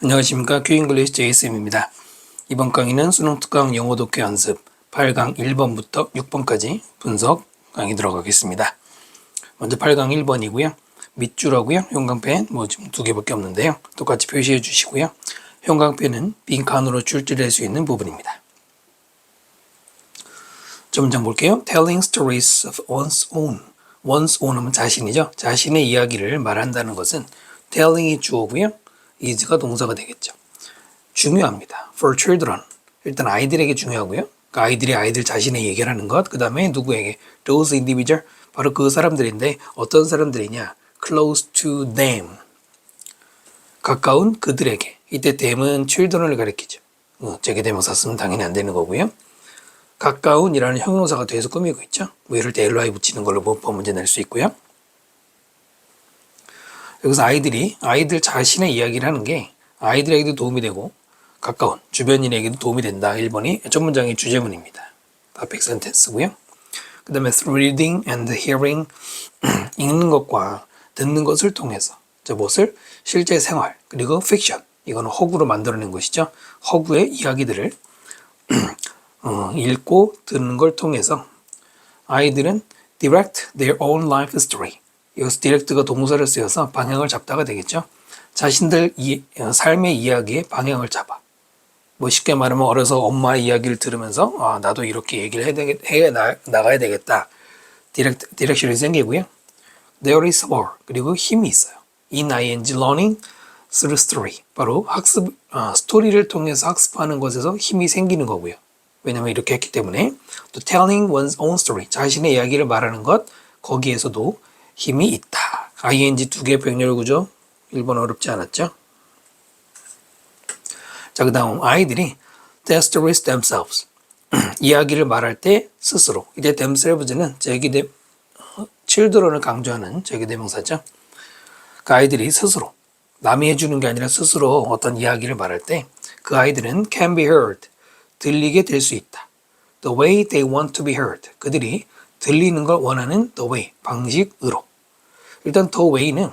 안녕하십니까. 큐잉글리시 제이쌤입니다. 이번 강의는 수능 특강 영어 독해 연습 8강 1번부터 6번까지 분석 강의 들어가겠습니다. 먼저 8강 1번이고요. 밑줄하고요. 형광펜 지금 두 개밖에 없는데요. 똑같이 표시해 주시고요. 형광펜은 빈 칸으로 출제될 수 있는 부분입니다. 문장 볼게요. Telling stories of one's own. one's own 하면 자신이죠. 자신의 이야기를 말한다는 것은 telling이 주어고요. is가 동사가 되겠죠. 중요합니다. For children. 일단 아이들에게 중요하고요. 그러니까 아이들이 아이들 자신의 얘기를 하는 것. 그 다음에 누구에게? Those individual. 바로 그 사람들인데 어떤 사람들이냐? Close to them. 가까운 그들에게. 이때 them은 children을 가리키죠. 제개대명사 쓰면 당연히 안 되는 거고요. 가까운이라는 형용사가 뒤에서 꾸미고 있죠. 이럴 때 ly 붙이는 걸로 문법 문제 낼 수 있고요. 여기서 아이들 자신의 이야기를 하는 게 아이들에게도 도움이 되고 가까운 주변인에게도 도움이 된다. 1번이 첫 문장의 주제문입니다. topic sentence고요. 그 다음에 reading and hearing 읽는 것과 듣는 것을 통해서 무엇을? 실제 생활 그리고 fiction 이거는 허구로 만들어낸 것이죠. 허구의 이야기들을 읽고 듣는 걸 통해서 아이들은 direct their own life story 여기서 디렉트가 동사를 쓰여서 방향을 잡다가 되겠죠. 자신들 삶의 이야기에 방향을 잡아. 쉽게 말하면 어려서 엄마의 이야기를 들으면서 나도 이렇게 얘기를 나가야 되겠다. 디렉션이 생기고요. There is power. 그리고 힘이 있어요. In ing learning through story. 바로 학습 스토리를 통해서 학습하는 것에서 힘이 생기는 거고요. 왜냐하면 이렇게 했기 때문에 또 telling one's own story. 자신의 이야기를 말하는 것 거기에서도 힘이 있다. ing 두 개 병렬 구조 1번 어렵지 않았죠? 자, 그 다음 아이들이 tell stories themselves 이야기를 말할 때 스스로 이제 themselves는 children을 강조하는 제기대명사죠. 그 아이들이 스스로 남이 해주는 게 아니라 스스로 어떤 이야기를 말할 때 그 아이들은 can be heard 들리게 될 수 있다. The way they want to be heard 그들이 들리는 걸 원하는 the way 방식으로 일단 the way는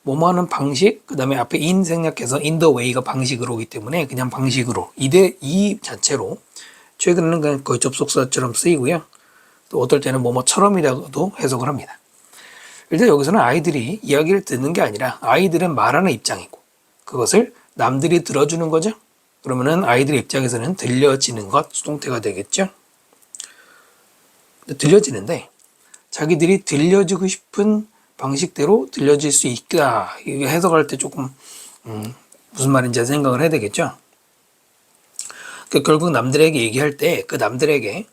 뭐뭐 하는 방식 그 다음에 앞에 in 생략해서 in the way가 방식으로 오기 때문에 그냥 방식으로 이 자체로 최근에는 그냥 거의 접속사처럼 쓰이고요. 또 어떨 때는 뭐뭐처럼이라고도 해석을 합니다. 일단 여기서는 아이들이 이야기를 듣는 게 아니라 아이들은 말하는 입장이고 그것을 남들이 들어주는 거죠. 그러면은 아이들 입장에서는 들려지는 것 수동태가 되겠죠. 들려지는데 자기들이 들려주고 싶은 방식대로 들려질 수 있다. 이게 해석할 때 조금 무슨 말인지 생각을 해야 되겠죠. 그러니까 결국 남들에게 얘기할 때 그 남들에게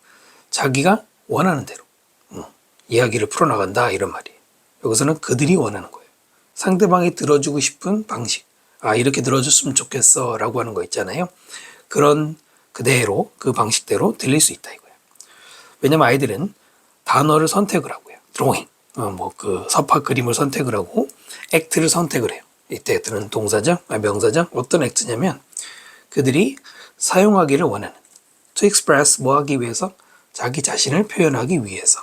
자기가 원하는 대로 이야기를 풀어나간다 이런 말이에요. 여기서는 그들이 원하는 거예요. 상대방이 들어주고 싶은 방식. 이렇게 들어줬으면 좋겠어 라고 하는 거 있잖아요. 그런 그대로 그 방식대로 들릴 수 있다 이거예요. 왜냐면 아이들은 단어를 선택을 하고요. drawing 서파 그림을 선택을 하고 act를 선택을 해요. 이때 act는 동사죠? 명사죠? 어떤 act냐면 그들이 사용하기를 원하는 to express 뭐 하기 위해서? 자기 자신을 표현하기 위해서.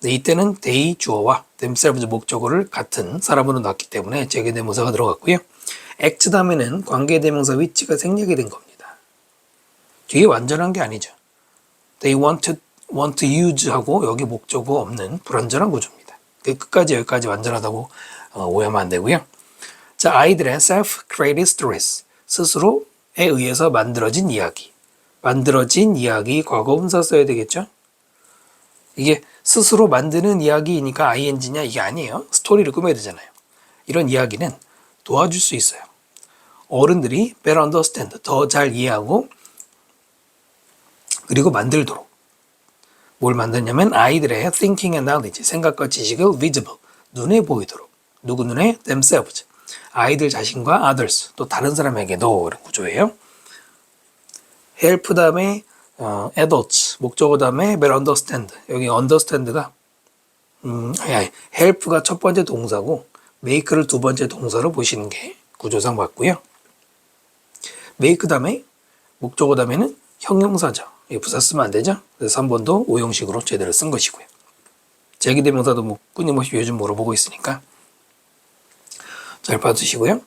이때는 they 주어와 themselves 목적어를 같은 사람으로 놨기 때문에 제개대명사가 들어갔고요. act 다음에는 관계대명사 위치가 생략이 된 겁니다. 뒤에 완전한 게 아니죠. they want to use 하고 여기 목적어 없는 불완전한 구조입니다. 끝까지 여기까지 완전하다고 오해하면 안 되고요. 자, 아이들의 self-created stories 스스로에 의해서 만들어진 이야기. 만들어진 이야기 과거분사 써야 되겠죠? 이게 스스로 만드는 이야기이니까 ing냐 이게 아니에요. 스토리를 꾸며야 되잖아요. 이런 이야기는 도와줄 수 있어요. 어른들이 better understand 더 잘 이해하고 그리고 만들도록 뭘 만드냐면 아이들의 thinking and knowledge, 생각과 지식을 visible, 눈에 보이도록. 누구 눈에? themselves, 아이들 자신과 others, 또 다른 사람에게도 이런 구조예요. help 다음에 adults, 목적어 다음에 better understand. 여기 understand가 help가 첫 번째 동사고 make를 두 번째 동사로 보시는 게 구조상 맞고요. make 다음에 목적어 다음에는 형용사죠. 부사 쓰면 안 되죠? 그래서 3번도 오형식으로 제대로 쓴 것이고요. 제기대명사도 끊임없이 요즘 물어보고 있으니까 잘 봐주시고요.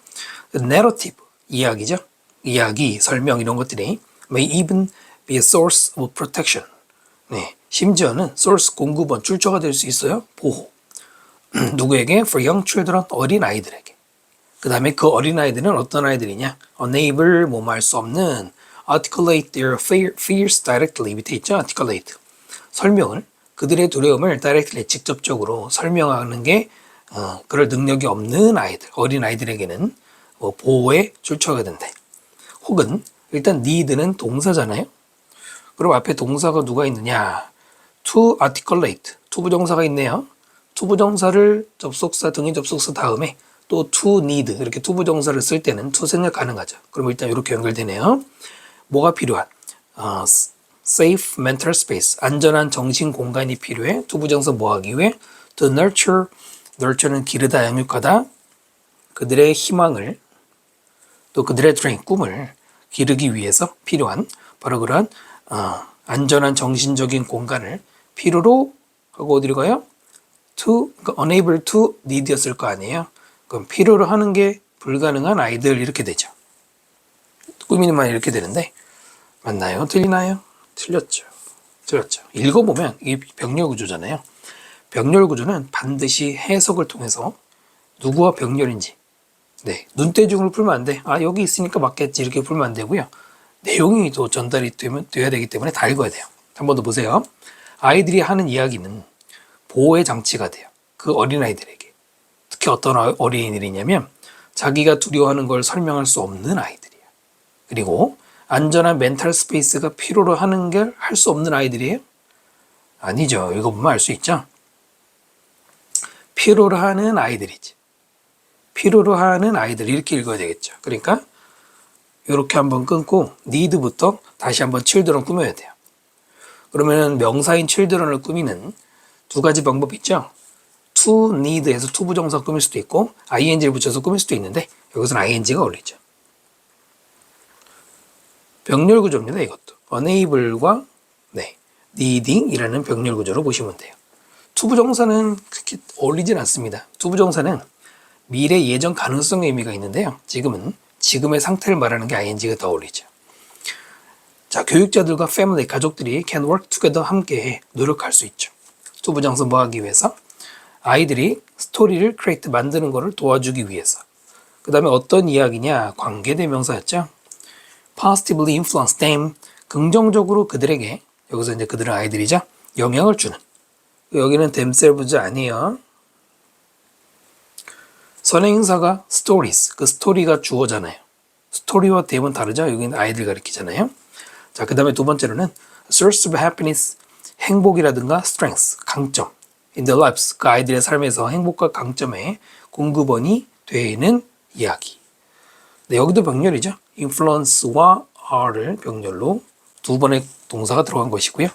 narrative, 이야기죠. 이야기, 설명 이런 것들이 may even be a source of protection. 네, 심지어는 source 공급원, 출처가 될 수 있어요. 보호. 누구에게? For young children, 어린 아이들에게. 그 다음에 그 어린 아이들은 어떤 아이들이냐? Unable, 뭐뭐 할 수 없는, articulate their fears directly. 밑에 있죠? articulate. 설명을, 그들의 두려움을 directly, 직접적으로 설명하는 게 그럴 능력이 없는 아이들, 어린 아이들에게는 보호의 출처가 된대. 혹은 일단 need는 동사잖아요. 그럼 앞에 동사가 누가 있느냐? to articulate, 투부정사가 있네요. 투부정사를 접속사, 등의 접속사 다음에 또 to need, 이렇게 투부정사를 쓸 때는 to 생략 가능하죠. 그럼 일단 이렇게 연결되네요. 뭐가 필요한? safe mental space, 안전한 정신 공간이 필요해. 투부정사 뭐 하기 위해? to nurture, nurture는 기르다, 양육하다. 그들의 희망을, 또 그들의 dream, 꿈을 기르기 위해서 필요한 바로 그런 안전한 정신적인 공간을 필요로 하고 어디로 가요? to, 그러니까 unable to need였을 거 아니에요. 그럼 필요로 하는 게 불가능한 아이들 이렇게 되죠. 꾸미는만 이렇게 되는데 맞나요? 틀리나요? 틀렸죠. 읽어보면 이게 병렬 구조잖아요. 병렬 구조는 반드시 해석을 통해서 누구와 병렬인지, 네, 눈대중으로 풀면 안 돼. 아, 여기 있으니까 맞겠지. 이렇게 풀면 안 되고요. 내용이 또 전달이 돼야 되기 때문에 다 읽어야 돼요. 한 번 더 보세요. 아이들이 하는 이야기는 보호의 장치가 돼요. 그 어린아이들에게. 특히 어떤 어린이들이냐면 자기가 두려워하는 걸 설명할 수 없는 아이들이에요. 그리고 안전한 멘탈 스페이스가 필요로 하는 걸 할 수 없는 아이들이에요? 아니죠. 읽어보면 알 수 있죠. 필요로 하는 아이들이지. 필요로 하는 아이들 이렇게 읽어야 되겠죠. 그러니까 이렇게 한번 끊고 need부터 다시 한번 children 꾸며야 돼요. 그러면 명사인 children을 꾸미는 두 가지 방법이 있죠. to need에서 to 부정사 꾸밀 수도 있고 ing를 붙여서 꾸밀 수도 있는데 여기서는 ing가 어울리죠. 병렬 구조입니다. 이것도 unable과 needing이라는 병렬 구조로 보시면 돼요. to 부정사는 그렇게 어울리진 않습니다. to 부정사는 미래 예전 가능성의 의미가 있는데요. 지금은 지금의 상태를 말하는 게 ing가 더 어울리죠. 자, 교육자들과 family, 가족들이 can work together, 함께 노력할 수 있죠. to 부정사 뭐 하기 위해서? 아이들이 스토리를 create, 만드는 것을 도와주기 위해서. 그 다음에 어떤 이야기냐? 관계대명사였죠. positively influence them, 긍정적으로 그들에게, 여기서 이제 그들은 아이들이죠. 영향을 주는. 여기는 themselves 아니에요. 선행사가 stories, 그 스토리가 주어잖아요. 스토리와 them은 다르죠. 여기는 아이들 가리키잖아요. 자, 그 다음에 두 번째로는 source of happiness, 행복이라든가 strength, 강점. in their lives, 그 아이들의 삶에서 행복과 강점의 공급원이 되는 이야기. 네, 여기도 병렬이죠. influence와 are를 병렬로 두 번의 동사가 들어간 것이고요.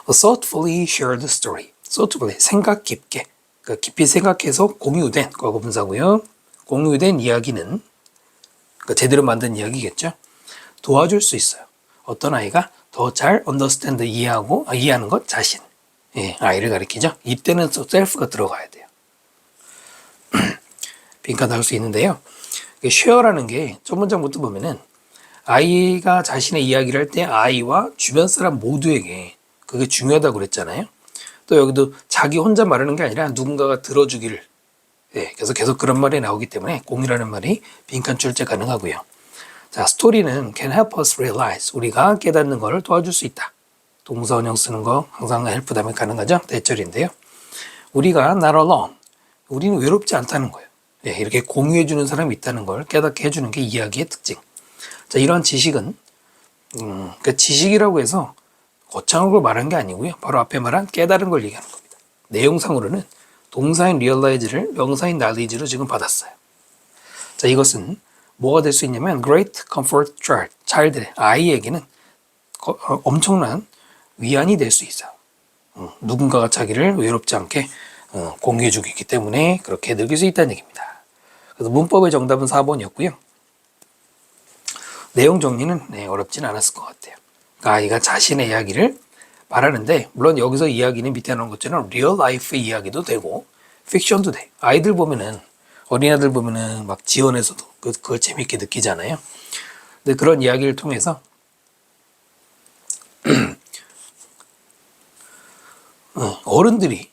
A thoughtfully shared story. thoughtfully, 생각 깊게. 그러니까 깊이 생각해서 공유된 과거 분사고요. 공유된 이야기는 그러니까 제대로 만든 이야기겠죠. 도와줄 수 있어요. 어떤 아이가 더 잘 understand, 이해하는 것 자신. 예, 아이를 가리키죠. 이때는 self가 들어가야 돼요. 빈칸 달 수 있는데요. share라는 게 첫 문장부터 보면은 아이가 자신의 이야기를 할 때 아이와 주변 사람 모두에게 그게 중요하다고 그랬잖아요. 또 여기도 자기 혼자 말하는 게 아니라 누군가가 들어주기를. 예, 그래서 계속 그런 말이 나오기 때문에 공이라는 말이 빈칸 출제 가능하고요. 자, 스토리는 can help us realize. 우리가 깨닫는 것을 도와줄 수 있다. 동사 원형 쓰는 거 항상 help 다음에 가능하죠. 대절인데요. 우리가 not alone. 우리는 외롭지 않다는 거예요. 예, 이렇게 공유해주는 사람이 있다는 걸 깨닫게 해주는 게 이야기의 특징. 자, 이런 지식은 그 지식이라고 해서 거창한 걸 말한 게 아니고요. 바로 앞에 말한 깨달은 걸 얘기하는 겁니다. 내용상으로는 동사인 realize를 명사인 knowledge로 지금 받았어요. 자, 이것은 뭐가 될 수 있냐면 great comfort child, 아이에게는 엄청난 위안이 될 수 있어요. 누군가가 자기를 외롭지 않게 공유해주고 있기 때문에 그렇게 느낄 수 있다는 얘기입니다. 그래서 문법의 정답은 4번이었고요. 내용 정리는 어렵진 않았을 것 같아요. 그러니까 아이가 자신의 이야기를 말하는데 물론 여기서 이야기는 밑에 나온 것처럼 리얼 라이프 이야기도 되고 픽션도 돼. 아이들 보면은 어린아들 보면은 막 지원에서도 그걸 재밌게 느끼잖아요. 근데 그런 이야기를 통해서 어른들이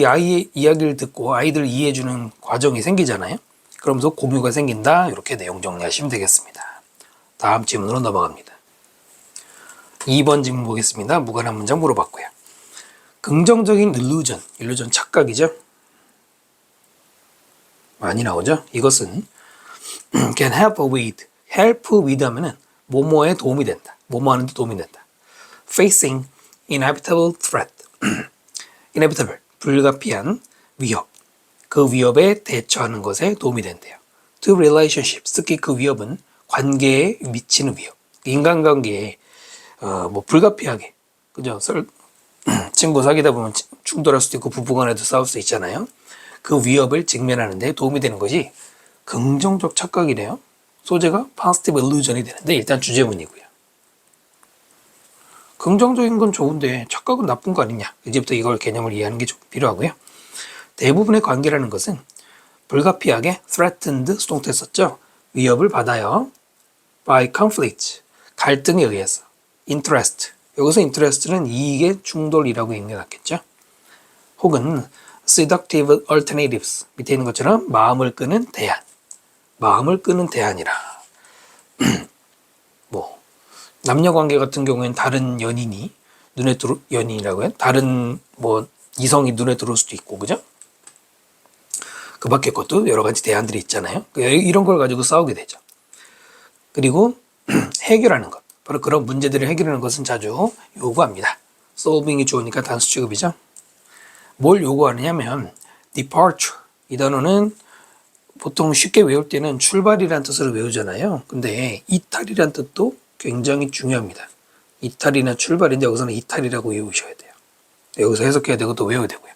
아이의 이야기를 듣고 아이들을 이해해주는 과정이 생기잖아요. 그러면서 공유가 생긴다. 이렇게 내용 정리하시면 되겠습니다. 다음 질문으로 넘어갑니다. 2번 질문 보겠습니다. 무관한 문장 물어봤고요. 긍정적인 illusion 착각이죠. 많이 나오죠. 이것은 can help with 하면은 뭐뭐에 도움이 된다. 뭐뭐 하는 데 도움이 된다. facing inevitable threat inevitable 불가피한 위협 그 위협에 대처하는 것에 도움이 된대요. to relationships 특히 그 위협은 관계에 미치는 위협 인간관계에 뭐 불가피하게 그죠? 친구 사귀다 보면 충돌할 수도 있고 부부간에도 싸울 수 있잖아요. 그 위협을 직면하는 데 도움이 되는 것이 긍정적 착각이래요. 소재가 positive illusion이 되는데 일단 주제문이고요. 긍정적인 건 좋은데 착각은 나쁜 거 아니냐. 이제부터 이걸 개념을 이해하는 게 좀 필요하고요. 대부분의 관계라는 것은 불가피하게 threatened 수동태 썼죠. 위협을 받아요. by conflict 갈등에 의해서 interest 여기서 interest는 이익의 충돌이라고 읽는 게 낫겠죠. 혹은 seductive alternatives 밑에 있는 것처럼 마음을 끄는 대안이라 뭐 남녀 관계 같은 경우에는 다른 연인이라고 해요. 다른 뭐 이성이 눈에 들어올 수도 있고 그죠? 그 밖에 것도 여러 가지 대안들이 있잖아요. 이런 걸 가지고 싸우게 되죠. 그리고 해결하는 것 바로 그런 문제들을 해결하는 것은 자주 요구합니다. solving이 좋으니까 단수 취급이죠. 뭘 요구하느냐면 departure 이 단어는 보통 쉽게 외울 때는 출발이라는 뜻으로 외우잖아요. 근데 이탈이라는 뜻도 굉장히 중요합니다. 이탈이나 출발인데 여기서는 이탈이라고 외우셔야 돼요. 여기서 해석해야 되고 또 외워야 되고요.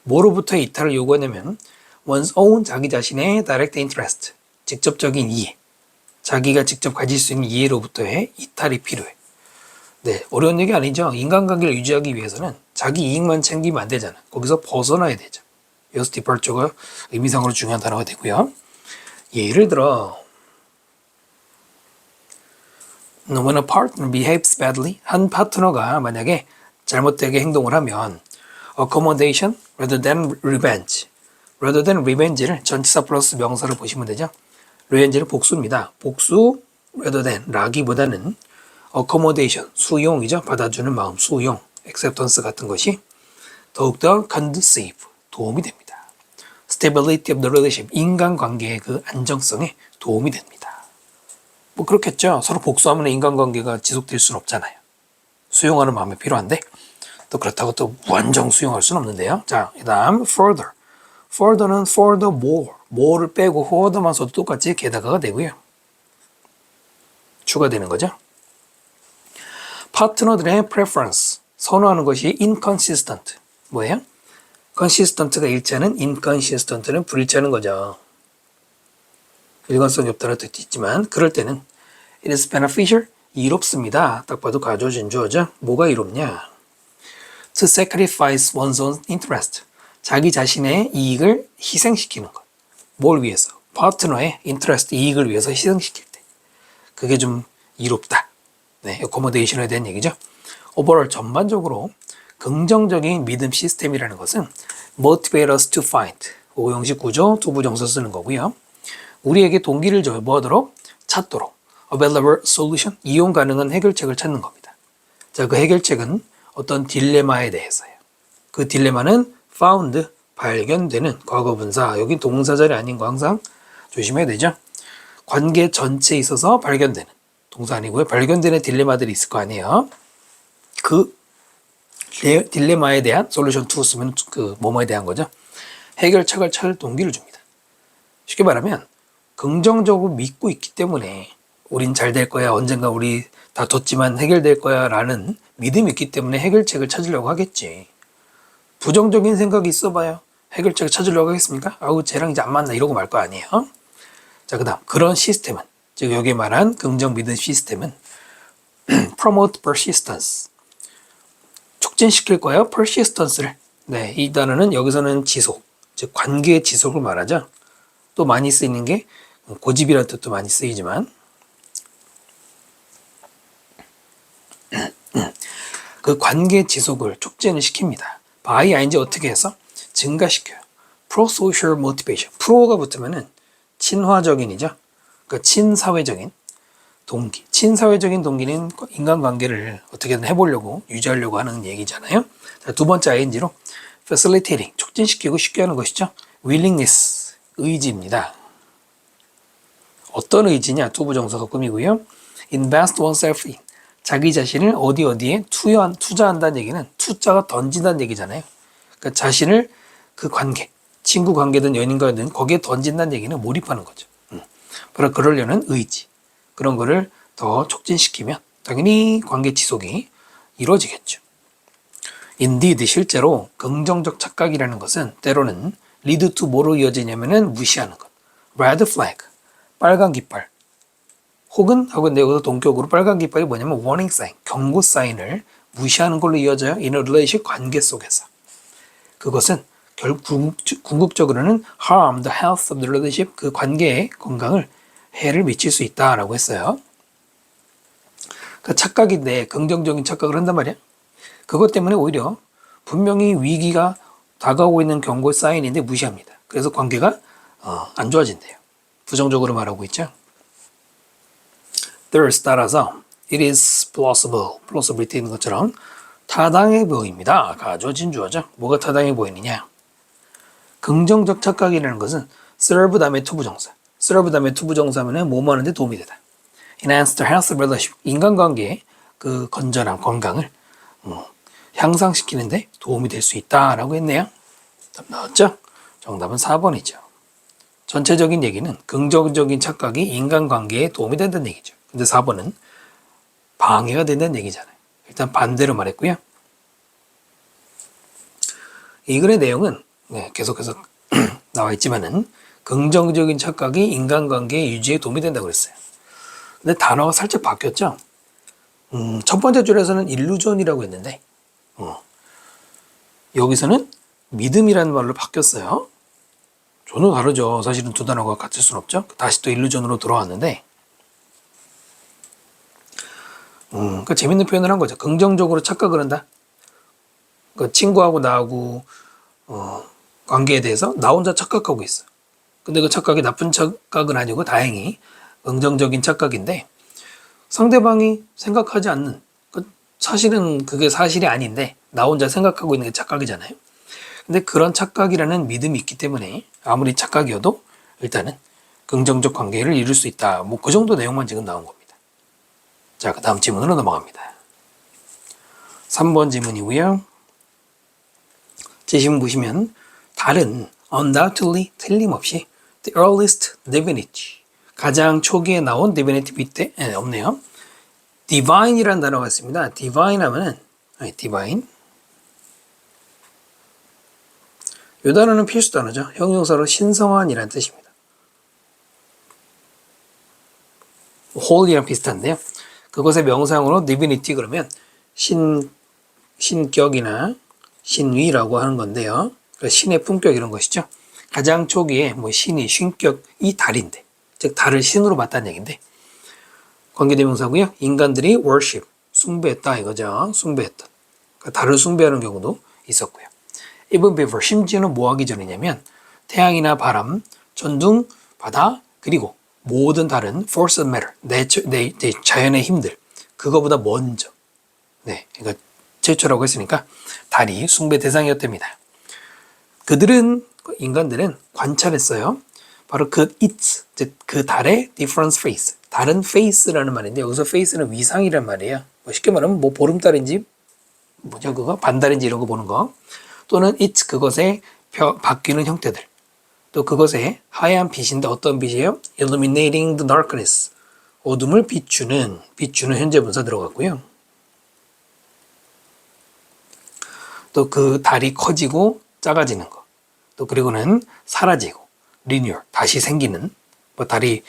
뭐로부터 이탈을 요구하냐면 one's own 자기 자신의 direct interest 직접적인 이해 자기가 직접 가질 수 있는 이해로부터의 이탈이 필요해. 네, 어려운 얘기 아니죠. 인간관계를 유지하기 위해서는 자기 이익만 챙기면 안 되잖아. 거기서 벗어나야 되죠. 여기서 디펄처가 의미상으로 중요한 단어가 되고요. 예를 들어 when a partner behaves badly 한 파트너가 만약에 잘못되게 행동을 하면 accommodation rather than revenge를 전치사 플러스 명사로 보시면 되죠. revenge는 복수입니다. 복수 rather than 라기보다는 accommodation 수용이죠. 받아주는 마음 수용 acceptance 같은 것이 더욱더 conducive 도움이 됩니다. stability of the relationship 인간관계의 그 안정성에 도움이 됩니다. 뭐 그렇겠죠. 서로 복수하면 인간관계가 지속될 수는 없잖아요. 수용하는 마음이 필요한데 또 그렇다고 또 무한정 수용할 수는 없는데요. 자, 그 다음 further는 furthermore more를 빼고 further만 써도 똑같이 게다가가 되고요. 추가되는 거죠. 파트너들의 preference 선호하는 것이 inconsistent 뭐예요? consistent가 일치하는 inconsistent는 불일치하는 거죠. 일관성이 없다는 뜻도 있지만 그럴 때는 it is beneficial 이롭습니다. 딱 봐도 가져진 주어죠. 뭐가 이롭냐? to sacrifice one's own interest 자기 자신의 이익을 희생시키는 것. 뭘 위해서? 파트너의 interest 이익을 위해서 희생시킬 때 그게 좀 이롭다. 네, accommodation에 대한 얘기죠. overall 전반적으로 긍정적인 믿음 시스템이라는 것은 motivate us to find 오형식 구조 투부정사 쓰는 거고요. 우리에게 동기를 줘 뭐하도록? 찾도록 available solution 이용 가능한 해결책을 찾는 겁니다. 자, 그 해결책은 어떤 딜레마에 대해서예요. 그 딜레마는 found 발견되는 과거분사 여기 동사절이 아닌 거 항상 조심해야 되죠. 관계 전체에 있어서 발견되는 동사 아니고요. 발견되는 딜레마들이 있을 거 아니에요. 그 딜레마에 대한 솔루션 2 쓰면 그 뭐뭐에 대한 거죠. 해결책을 찾을 동기를 줍니다. 쉽게 말하면 긍정적으로 믿고 있기 때문에 우린 잘 될 거야. 언젠가 우리 다퉜지만 해결될 거야 라는 믿음이 있기 때문에 해결책을 찾으려고 하겠지. 부정적인 생각이 있어봐요. 해결책을 찾으려고 하겠습니까? 아우 쟤랑 이제 안 만나 이러고 말 거 아니에요. 자, 그 다음 그런 시스템은 즉 여기 말한 긍정 믿음 시스템은 promote persistence 촉진시킬 거예요. persistence를 네, 이 단어는 여기서는 지속 즉 관계의 지속을 말하죠. 또 많이 쓰이는 게 고집이라는 뜻도 많이 쓰이지만 그 관계 지속을 촉진을 시킵니다. by ing 어떻게 해서? 증가시켜요. pro-social motivation. pro가 붙으면은 친화적인이죠. 그러니까 친사회적인 동기. 친사회적인 동기는 인간관계를 어떻게든 해보려고 유지하려고 하는 얘기잖아요. 자, 두 번째 ing로 facilitating, 촉진시키고 쉽게 하는 것이죠. willingness, 의지입니다. 어떤 의지냐? 투부정사가 꾸미고요. invest oneself in, 자기 자신을 어디에 투자한다는 얘기는 투자가 던진다는 얘기잖아요. 그러니까 자신을 그 관계, 친구 관계든 연인 관계든 거기에 던진다는 얘기는 몰입하는 거죠. 바로 그러려는 의지. 그런 거를 더 촉진시키면 당연히 관계 지속이 이루어지겠죠. Indeed, 실제로 긍정적 착각이라는 것은 때로는 lead to 뭐로 이어지냐면은 무시하는 것. red flag, 빨간 깃발. 혹은 여기서 동격으로 빨간 깃발이 뭐냐면 warning sign, 경고 사인을 무시하는 걸로 이어져요. in a relationship, 관계 속에서. 그것은 궁극적으로는 harm the health of the relationship, 그 관계의 건강을 해를 미칠 수 있다라고 했어요. 그 착각인데 긍정적인 착각을 한단 말이야. 그것 때문에 오히려 분명히 위기가 다가오고 있는 경고 사인인데 무시합니다. 그래서 관계가 안 좋아진대요. 부정적으로 말하고 있죠. Thus, 따라서 it is plausible, plausibility 있는 것처럼 타당해 보입니다. 가져진 주어죠. 뭐가 타당해 보이느냐? 긍정적 착각이라는 것은 serve 다음에 투부정사. serve 다음에 투부정사면은 뭐뭐 하는데 도움이 되다. enhance the health of relationship. 인간관계의 그 건전한 건강을 향상시키는데 도움이 될 수 있다라고 했네요. 답 나왔죠? 정답은 4번이죠. 전체적인 얘기는 긍정적인 착각이 인간관계에 도움이 된다는 얘기죠. 근데 4번은 방해가 된다는 얘기잖아요. 일단 반대로 말했고요. 이 글의 내용은 계속해서 나와 있지만은 긍정적인 착각이 인간관계 유지에 도움이 된다고 그랬어요. 근데 단어가 살짝 바뀌었죠. 첫 번째 줄에서는 일루전이라고 했는데 여기서는 믿음이라는 말로 바뀌었어요. 전혀 다르죠. 사실은 두 단어가 같을 수는 없죠. 다시 또 일루전으로 돌아왔는데 그 재밌는 표현을 한 거죠. 긍정적으로 착각을 한다. 그 친구하고 나하고 관계에 대해서 나 혼자 착각하고 있어. 근데 그 착각이 나쁜 착각은 아니고 다행히 긍정적인 착각인데 상대방이 생각하지 않는, 사실은 그게 사실이 아닌데 나 혼자 생각하고 있는 게 착각이잖아요. 근데 그런 착각이라는 믿음이 있기 때문에 아무리 착각이어도 일단은 긍정적 관계를 이룰 수 있다. 뭐 그 정도 내용만 지금 나온 겁니다. 자, 그 다음 질문으로 넘어갑니다. 3번 질문이고요. 제시문 보시면 다른 undoubtedly 틀림없이 the earliest divinity, 가장 초기에 나온 divinity 밑에 없네요. divine이라는 단어가 있습니다. divine 하면은 divine, 이 단어는 필수 단어죠. 형용사로 신성한이라는 뜻입니다. holy랑 비슷한데요. 그것의 명사형으로 divinity 그러면 신격이나 신위라고 하는 건데요. 신의 품격 이런 것이죠. 가장 초기에 신이 신격이 달인데, 즉 달을 신으로 봤다는 얘기인데 관계대명사고요. 인간들이 worship, 숭배했다 이거죠. 숭배했다. 그러니까 달을 숭배하는 경우도 있었고요. even before, 심지어는 뭐 하기 전이냐면 태양이나 바람, 전등, 바다, 그리고 모든 다른 force of matter, 자연의 힘들, 그거보다 먼저, 그러니까 최초라고 했으니까 달이 숭배 대상이었답니다. 인간들은 관찰했어요. 바로 즉 그 달의 different face, 다른 face라는 말인데 여기서 face는 위상이란 말이에요. 쉽게 말하면 보름달인지 반달인지 이런 거 보는 거, 또는 그것의 바뀌는 형태들, 또 그것의 하얀 빛인데 어떤 빛이에요? illuminating the darkness, 어둠을 비추는 현재 분사 들어갔고요. 또 그 달이 커지고 작아지는 거, 또 그리고는 사라지고 리뉴얼, 다시 생기는, 달이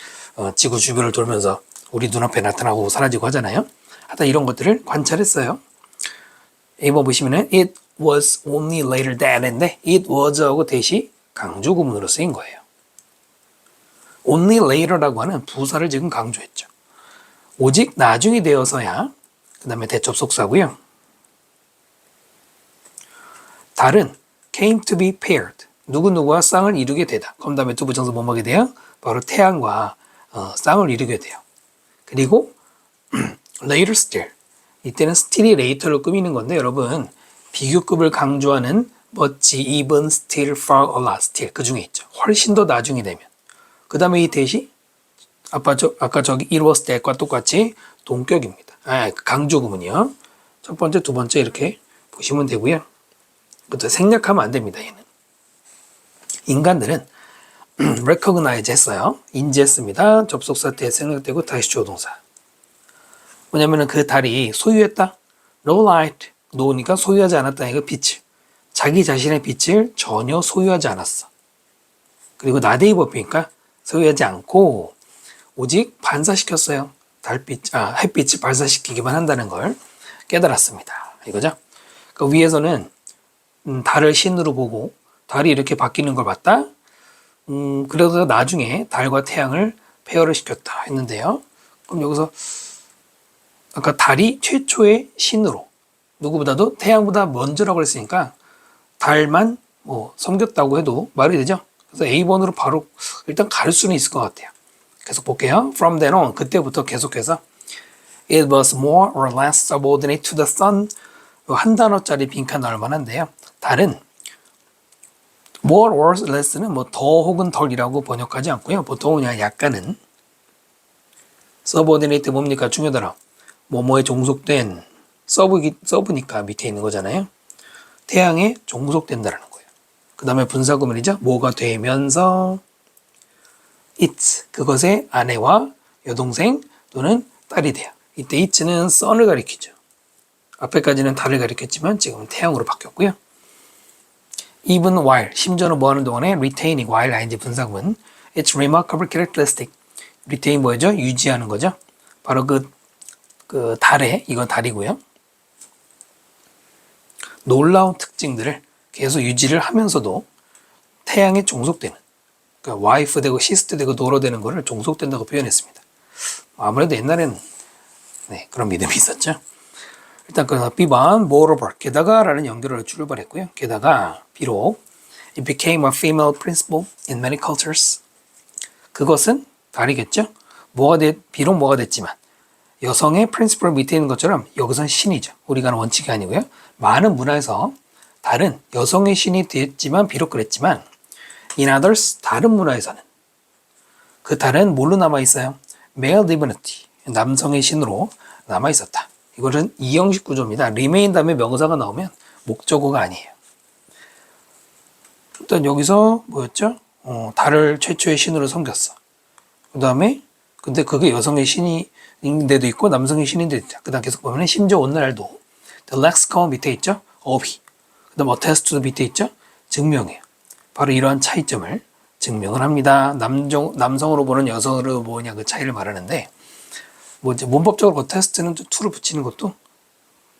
지구 주변을 돌면서 우리 눈앞에 나타나고 사라지고 하잖아요. 하여튼 이런 것들을 관찰했어요. 이번 보시면은 it was only later that인데 it was하고 대시 강조 구문으로 쓰인 거예요. only later라고 하는 부사를 지금 강조했죠. 오직 나중이 되어서야 그 다음에 대접속사고요. 달은 came to be paired. 누구누구와 쌍을 이루게 되다. 그럼 다음에 두 부정사 뭐뭐게 돼요? 바로 태양과 쌍을 이루게 돼요. 그리고 later still. 이때는 still이 later로 꾸미는 건데 여러분 비교급을 강조하는 much, even, still, far, a lot, still 그 중에 있죠. 훨씬 더 나중이 되면. 그 다음에 이 대시 아까 저기 it was that과 똑같이 동격입니다. 강조구문이요. 첫 번째, 두 번째 이렇게 보시면 되고요. 그것도 생략하면 안 됩니다. 얘는. 인간들은 recognize 했어요. 인지했습니다. 접속사 때 생략되고 다시 주어동사. 뭐냐면은 그 달이 소유했다. No light. 노니까 소유하지 않았다니까 빛을. 자기 자신의 빛을 전혀 소유하지 않았어. 그리고 나데이 법이니까 소유하지 않고 오직 반사시켰어요. 햇빛을 발사시키기만 한다는 걸 깨달았습니다. 이거죠? 그 위에서는 달을 신으로 보고 달이 이렇게 바뀌는 걸 봤다. 그래서 나중에 달과 태양을 페어를 시켰다 했는데요. 그럼 여기서 아까 달이 최초의 신으로 누구보다도 태양보다 먼저라고 했으니까 달만 섬겼다고 해도 말이 되죠. 그래서 A번으로 바로 일단 가를 수는 있을 것 같아요. 계속 볼게요. From then on, 그때부터 계속해서 It was more or less subordinate to the sun. 한 단어짜리 빈칸 나올 만한데요. 달은 more or less는 더 혹은 덜이라고 번역하지 않고요. 보통은 그냥 약간은 subordinate 뭡니까? 중요단어. 뭐뭐에 종속된 서브니까 밑에 있는 거잖아요. 태양에 종속된다는 거예요. 그 다음에 분사구문이죠. 뭐가 되면서 it 그것의 아내와 여동생 또는 딸이 돼요. 이때 it는 sun을 가리키죠. 앞에까지는 달을 가리켰지만 지금은 태양으로 바뀌었고요. even while 심지어는 뭐하는 동안에 retaining while ing 분사구문 it's remarkable characteristic retain 뭐죠? 유지하는 거죠. 바로 그 달에 이건 달이고요. 놀라운 특징들을 계속 유지를 하면서도 태양에 종속되는 그러니까 와이프 되고 시스트 되고 노로 되는 거를 종속된다고 표현했습니다. 아무래도 옛날에는 그런 믿음이 있었죠. 일단 그 B번 moreover 게다가 라는 연결어로 출발했고요. 게다가 비록 it became a female principle in many cultures 그것은 달이겠죠. 비록 뭐가 됐지만 여성의 프린시플 밑에 있는 것처럼 여기선 신이죠. 우리가 하는 원칙이 아니고요. 많은 문화에서 달은 여성의 신이 됐지만 비록 그랬지만 in others 다른 문화에서는 그 달은 뭘로 남아있어요? male divinity 남성의 신으로 남아있었다. 이거는 이형식 구조입니다. remain 다음에 명사가 나오면 목적어가 아니에요. 일단 여기서 뭐였죠? 달을 최초의 신으로 섬겼어. 그 다음에 근데 그게 여성의 신인데도 있고 남성의 신인데도 있다. 그 다음 계속 보면 심지어 오늘날도 the lexicon 밑에 있죠? 어휘. 그 다음 attest to 밑에 있죠? 증명해요. 바로 이러한 차이점을 증명을 합니다. 남성으로 보는 여성으로 보느냐 그 차이를 말하는데 이제 문법적으로 attest는 to를 붙이는 것도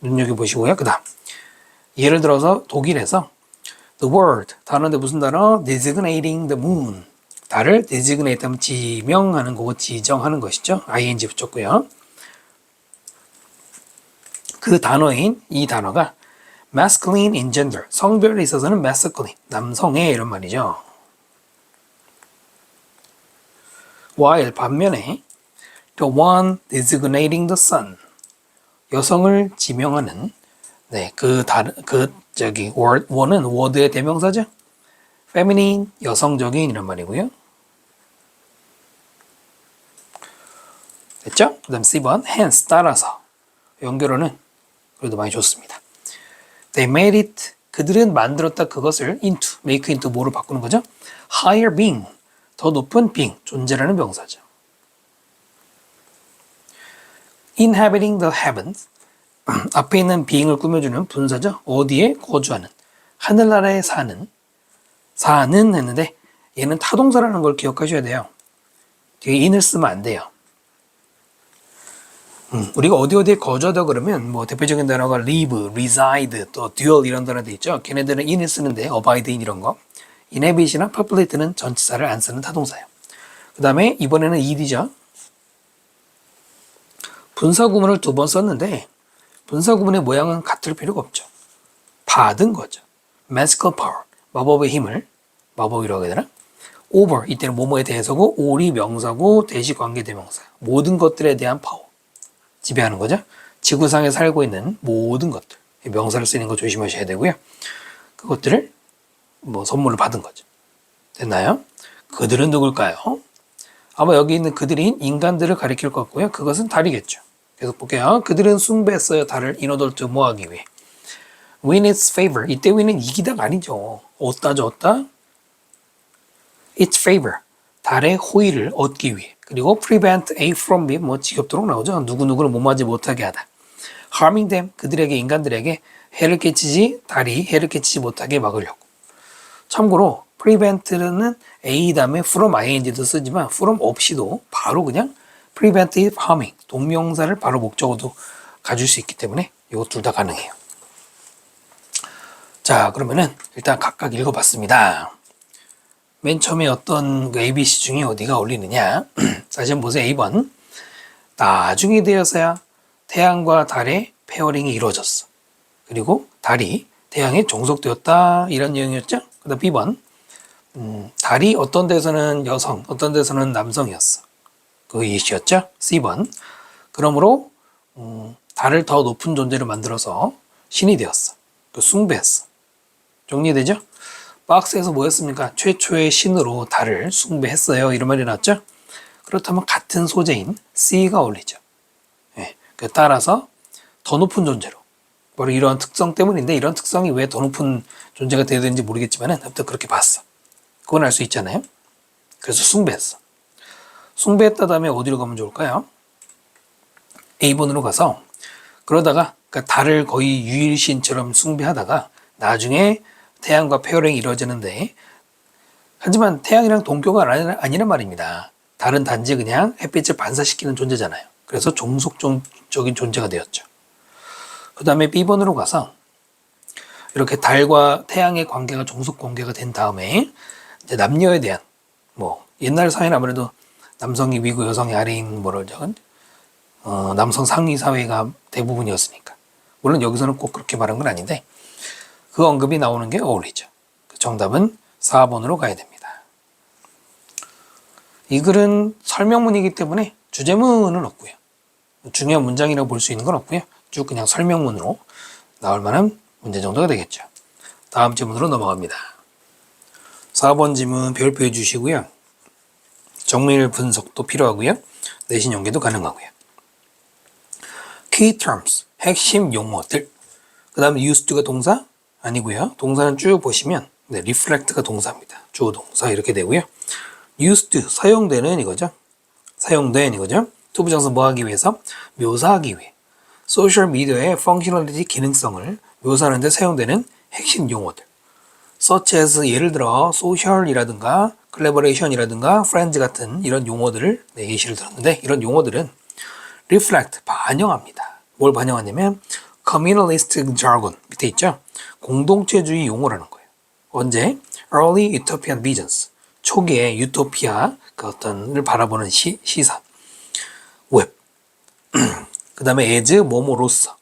눈여겨보시고요. 그 다음 예를 들어서 독일에서 the word 단어인데 무슨 단어? designating the moon 달을 designate 하면 지명하는 거고 지정하는 것이죠. ing 붙였고요. 그 단어인 이 단어가 masculine in gender 성별에 있어서는 masculine 남성의 이런 말이죠. while 반면에 the one designating the sun 여성을 지명하는 원은 word의 대명사죠. feminine 여성적인 이란 말이고요. 됐죠? 그 다음 C번 hence 따라서 연결어는 그래도 많이 좋습니다. They made it 그들은 만들었다 그것을 into make into 뭐로 바꾸는 거죠? higher being 더 높은 being 존재라는 명사죠. inhabiting the heavens 앞에 있는 being을 꾸며주는 분사죠. 어디에 거주하는 하늘나라에 사는 했는데 얘는 타동사라는 걸 기억하셔야 돼요. 뒤에 in을 쓰면 안 돼요. 우리가 어디에 거주하다 그러면 대표적인 단어가 live, reside, 또 dwell 이런 단어들 있죠. 걔네들은 in을 쓰는데 abide in 이런 거. inhabit이나 populate는 전치사를 안 쓰는 타동사예요. 그 다음에 이번에는 ed죠. 분사구문을 2번 썼는데 분사구문의 모양은 같을 필요가 없죠. 받은 거죠. magical power, 마법의 힘을, 마법이라고 해야 되나? over, 이때는 뭐뭐에 대해서고 all이 명사고 대시 관계대명사, 모든 것들에 대한 파워, 지배하는 거죠. 지구상에 살고 있는 모든 것들, 명사를 쓰는 거 조심하셔야 되고요. 그것들을 선물을 받은 거죠. 됐나요? 그들은 누굴까요? 아마 여기 있는 그들인 인간들을 가리킬 것 같고요. 그것은 달이겠죠. 계속 볼게요. 그들은 숭배했어요. 달을 in order to 뭐 하기 위해. win its favor. 이때 win은 이기다가 아니죠. 얻다 줬다. its favor. 달의 호의를 얻기 위해. 그리고 prevent A from B. 지겹도록 나오죠. 누구누구를 못맞지 못하게 하다. harming them. 그들에게, 인간들에게 해를 끼치지, 달이 해를 끼치지 못하게 막으려고. 참고로 prevent는 A 다음에 from ing도 쓰지만 from 없이도 바로 그냥 preventive harming, 동명사를 바로 목적어도 가질 수 있기 때문에 이거 둘 다 가능해요. 자, 그러면은 일단 각각 읽어봤습니다. 맨 처음에 어떤 ABC 중에 어디가 어울리느냐. 다시 한번 보세요. A번. 나중에 되어서야 태양과 달의 페어링이 이루어졌어. 그리고 달이 태양에 종속되었다. 이런 내용이었죠. 그 다음 B번. 달이 어떤 데서는 여성, 어떤 데서는 남성이었어. 그 예시였죠. C번. 그러므로 달을 더 높은 존재로 만들어서 신이 되었어. 또 숭배했어. 정리되죠? 박스에서 뭐였습니까? 최초의 신으로 달을 숭배했어요. 이런 말이 나왔죠? 그렇다면 같은 소재인 C가 어울리죠. 네, 따라서 더 높은 존재로. 바로 이러한 특성 때문인데 이런 특성이 왜 더 높은 존재가 되어야 되는지 모르겠지만 아무튼 그렇게 봤어. 그건 알 수 있잖아요. 그래서 숭배했어. 숭배했다 다음에 어디로 가면 좋을까요? A번으로 가서 그러다가 달을 거의 유일신처럼 숭배하다가 나중에 태양과 페어링이 이루어지는데 하지만 태양이랑 동교가 아니란 말입니다. 달은 단지 그냥 햇빛을 반사시키는 존재잖아요. 그래서 종속적인 존재가 되었죠. 그 다음에 B번으로 가서 이렇게 달과 태양의 관계가 종속 관계가 된 다음에 이제 남녀에 대한 옛날 사회는 아무래도 남성이 위고 여성이 아래인 남성 상위 사회가 대부분이었으니까 물론 여기서는 꼭 그렇게 말한 건 아닌데 그 언급이 나오는 게 어울리죠. 정답은 4번으로 가야 됩니다. 이 글은 설명문이기 때문에 주제문은 없고요. 중요한 문장이라고 볼 수 있는 건 없고요. 쭉 그냥 설명문으로 나올 만한 문제 정도가 되겠죠. 다음 지문으로 넘어갑니다. 4번 지문 별표해 주시고요. 정밀 분석도 필요하고요. 내신 연계도 가능하고요. Key terms, 핵심 용어들. 그 다음에 used to가 동사? 아니고요. 동사는 쭉 보시면 reflect가 동사입니다. 주어 동사 이렇게 되고요. used to, 사용되는 이거죠. 사용된 이거죠. 투부정사 뭐 하기 위해서? 묘사하기 위해. 소셜 미디어의 펑셔널리티 기능성을 묘사하는 데 사용되는 핵심 용어들. such as 예를 들어 social이라든가 collaboration이라든가 friends 같은 이런 용어들을 예시를 들었는데 이런 용어들은 reflect, 반영합니다. 뭘 반영하냐면 communalistic jargon 밑에 있죠. 공동체주의 용어라는 거예요. 언제? early utopian visions. 초기의 유토피아 그 어떤을 바라보는 시선. 웹. 그 다음에 as 뭐뭐로서.